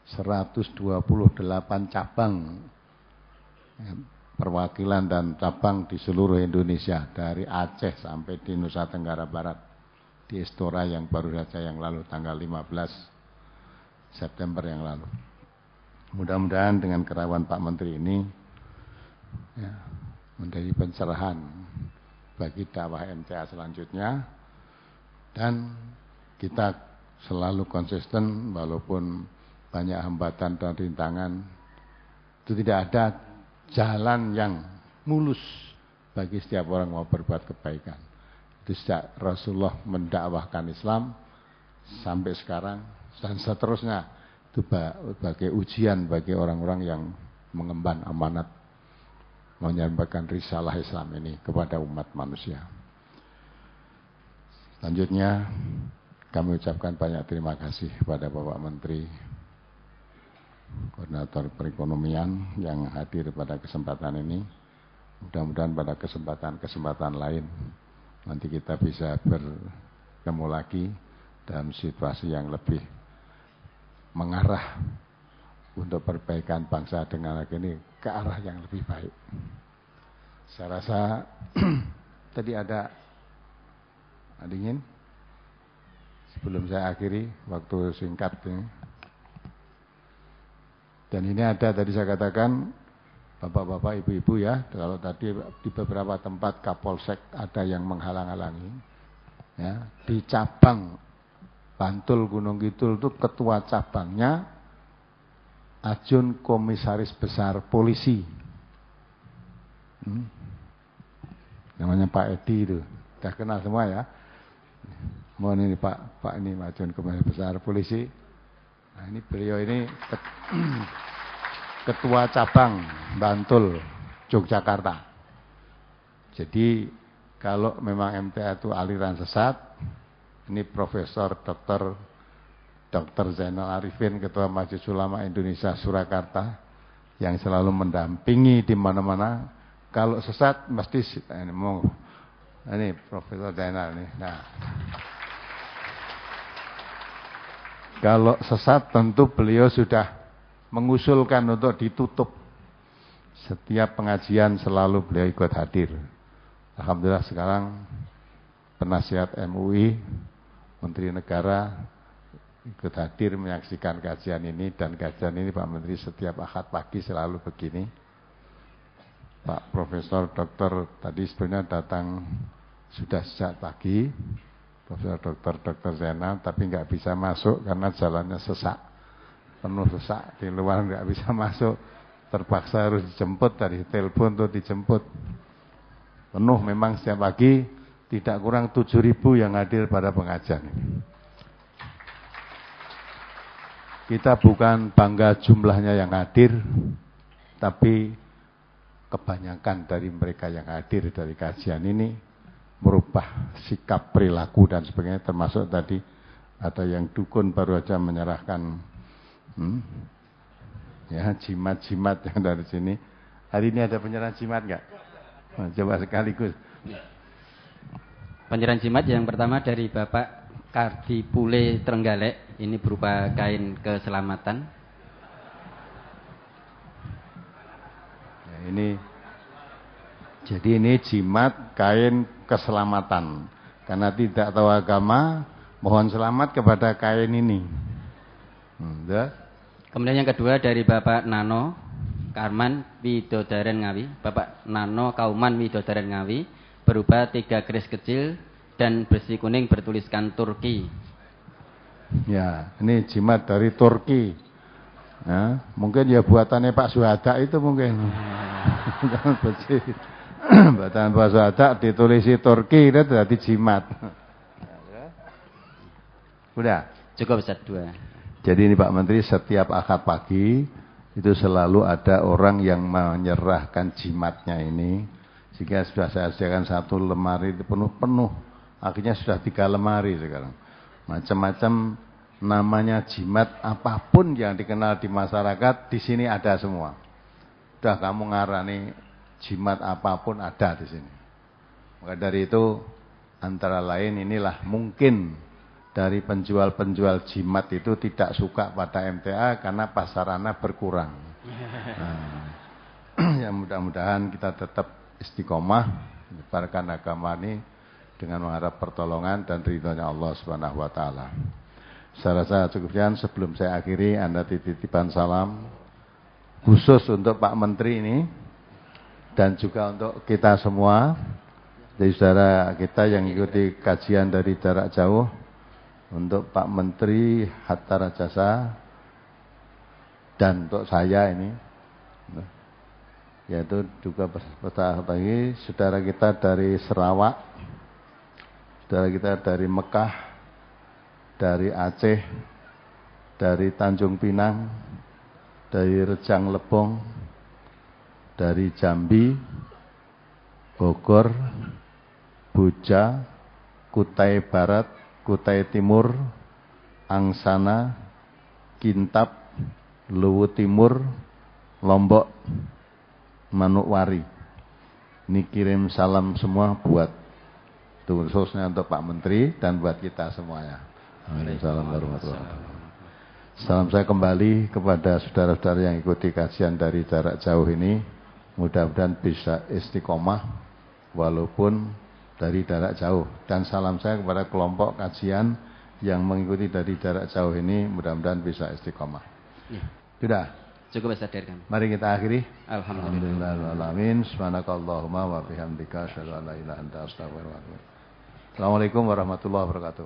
128 cabang perwakilan dan cabang di seluruh Indonesia, dari Aceh sampai di Nusa Tenggara Barat, di Istora yang baru saja yang lalu tanggal 15 September yang lalu. Mudah-mudahan dengan kerawan Pak Menteri ini ya, menjadi pencerahan bagi dakwah MTA selanjutnya, dan kita selalu konsisten walaupun banyak hambatan dan rintangan. Itu tidak ada jalan yang mulus bagi setiap orang mau berbuat kebaikan. Itu sejak Rasulullah mendakwahkan Islam sampai sekarang dan seterusnya, itu sebagai ujian bagi orang-orang yang mengemban amanat menyampaikan risalah Islam ini kepada umat manusia. Selanjutnya kami ucapkan banyak terima kasih kepada Bapak Menteri Koordinator Perekonomian yang hadir pada kesempatan ini. Mudah-mudahan pada kesempatan-kesempatan lain nanti kita bisa bertemu lagi dalam situasi yang lebih mengarah untuk perbaikan bangsa dengan negara ini ke arah yang lebih baik. Saya rasa tadi ada ingin sebelum saya akhiri waktu singkat ini. Dan ini ada tadi saya katakan bapak-bapak, ibu-ibu ya, kalau tadi di beberapa tempat Kapolsek ada yang menghalang-halangi, ya, di cabang Bantul Gunung Kidul itu ketua cabangnya Ajun Komisaris Besar Polisi, namanya Pak Edi itu, udah kenal semua ya. Mohon ini Pak ini Ajun Komisaris Besar Polisi. Nah ini beliau ini ketua cabang Bantul Yogyakarta. Jadi kalau memang MTA itu aliran sesat, ini Profesor Dr. Zainal Arifin, Ketua Majelis Ulama Indonesia Surakarta, yang selalu mendampingi di mana-mana. Kalau sesat mesti ini Profesor Zainal ini. Nah, kalau sesat tentu beliau sudah mengusulkan untuk ditutup. Setiap pengajian selalu beliau ikut hadir. Alhamdulillah sekarang penasihat MUI, Menteri Negara ikut hadir menyaksikan kajian ini. Dan kajian ini Pak Menteri setiap Ahad pagi selalu begini. Pak Profesor Dokter tadi sebenarnya datang sudah sejak pagi. Profesor Dr. Zainal, tapi nggak bisa masuk karena jalannya sesak, penuh sesak di luar, nggak bisa masuk, terpaksa harus dijemput, tadi telepon untuk dijemput, penuh memang setiap pagi, tidak kurang 7.000 yang hadir pada pengajian ini. Kita bukan bangga jumlahnya yang hadir, tapi kebanyakan dari mereka yang hadir dari kajian ini merubah sikap, perilaku dan sebagainya, termasuk tadi ada yang dukun baru aja menyerahkan ya jimat-jimat yang dari sini. Hari ini ada penyerahan jimat nggak? Nah, coba sekaligus. Penyerahan jimat yang pertama dari Bapak Kardi Pule Trenggalek, ini berupa kain keselamatan. Ya, jadi ini jimat kain keselamatan. Karena tidak tahu agama, mohon selamat kepada kain ini. Kemudian yang kedua dari Bapak Nano Karman Widodaren Ngawi. Bapak Nano Kauman Widodaren Ngawi, berupa 3 keris kecil dan besi kuning bertuliskan Turki. Ya, ini jimat dari Turki. Ya, mungkin ya buatannya Pak Suhada itu mungkin. Buatan Pak Suhada ditulisi Turki itu berarti jimat. Udah? Cukup Ustaz, 2. Jadi ini Pak Menteri setiap Ahad pagi itu selalu ada orang yang menyerahkan jimatnya ini. Sehingga sudah saya sediakan 1 lemari penuh-penuh. Akhirnya sudah 3 lemari sekarang. Macam-macam namanya jimat apapun yang dikenal di masyarakat di sini ada semua. Sudah kamu ngarani jimat apapun ada di sini. Maka dari itu antara lain inilah mungkin dari penjual-penjual jimat itu tidak suka pada MTA karena pasarannya berkurang. Nah, ya mudah-mudahan kita tetap istiqomah menyebarkan agama ini dengan mengharap pertolongan dan ridhonya Allah Subhanahu wa taala. Saya rasa cukup sekian. Sebelum saya akhiri, Anda titipkan salam khusus untuk Pak Menteri ini dan juga untuk kita semua, dari saudara kita yang ikuti kajian dari jarak jauh, untuk Pak Menteri Hatta Rajasa dan untuk saya ini, yaitu juga bagi saudara kita dari Sarawak, saudara kita dari Mekah, dari Aceh, dari Tanjung Pinang, dari Rejang Lebong, dari Jambi, Bogor, Buja, Kutai Barat, Kutai Timur, Angsana, Kintab, Luwu Timur, Lombok, Manokwari. Ini kirim salam semua buat, khususnya untuk Pak Menteri dan buat kita semuanya. Waalaikumsalam warahmatullahi wabarakatuh. Salam saya kembali kepada saudara-saudara yang ikuti kajian dari jarak jauh ini. Mudah-mudahan bisa istiqomah walaupun dari jarak jauh. Dan salam saya kepada kelompok kajian yang mengikuti dari jarak jauh ini, mudah-mudahan bisa istiqomah. Ya. Sudah? Cukup Ustaz dari kami. Mari kita akhiri. Alhamdulillah. Subhanakallahumma wa bihamdika asyhadu an la ilaha illa anta astaghfiruka wa atubu ilaik. Assalamualaikum warahmatullahi wabarakatuh.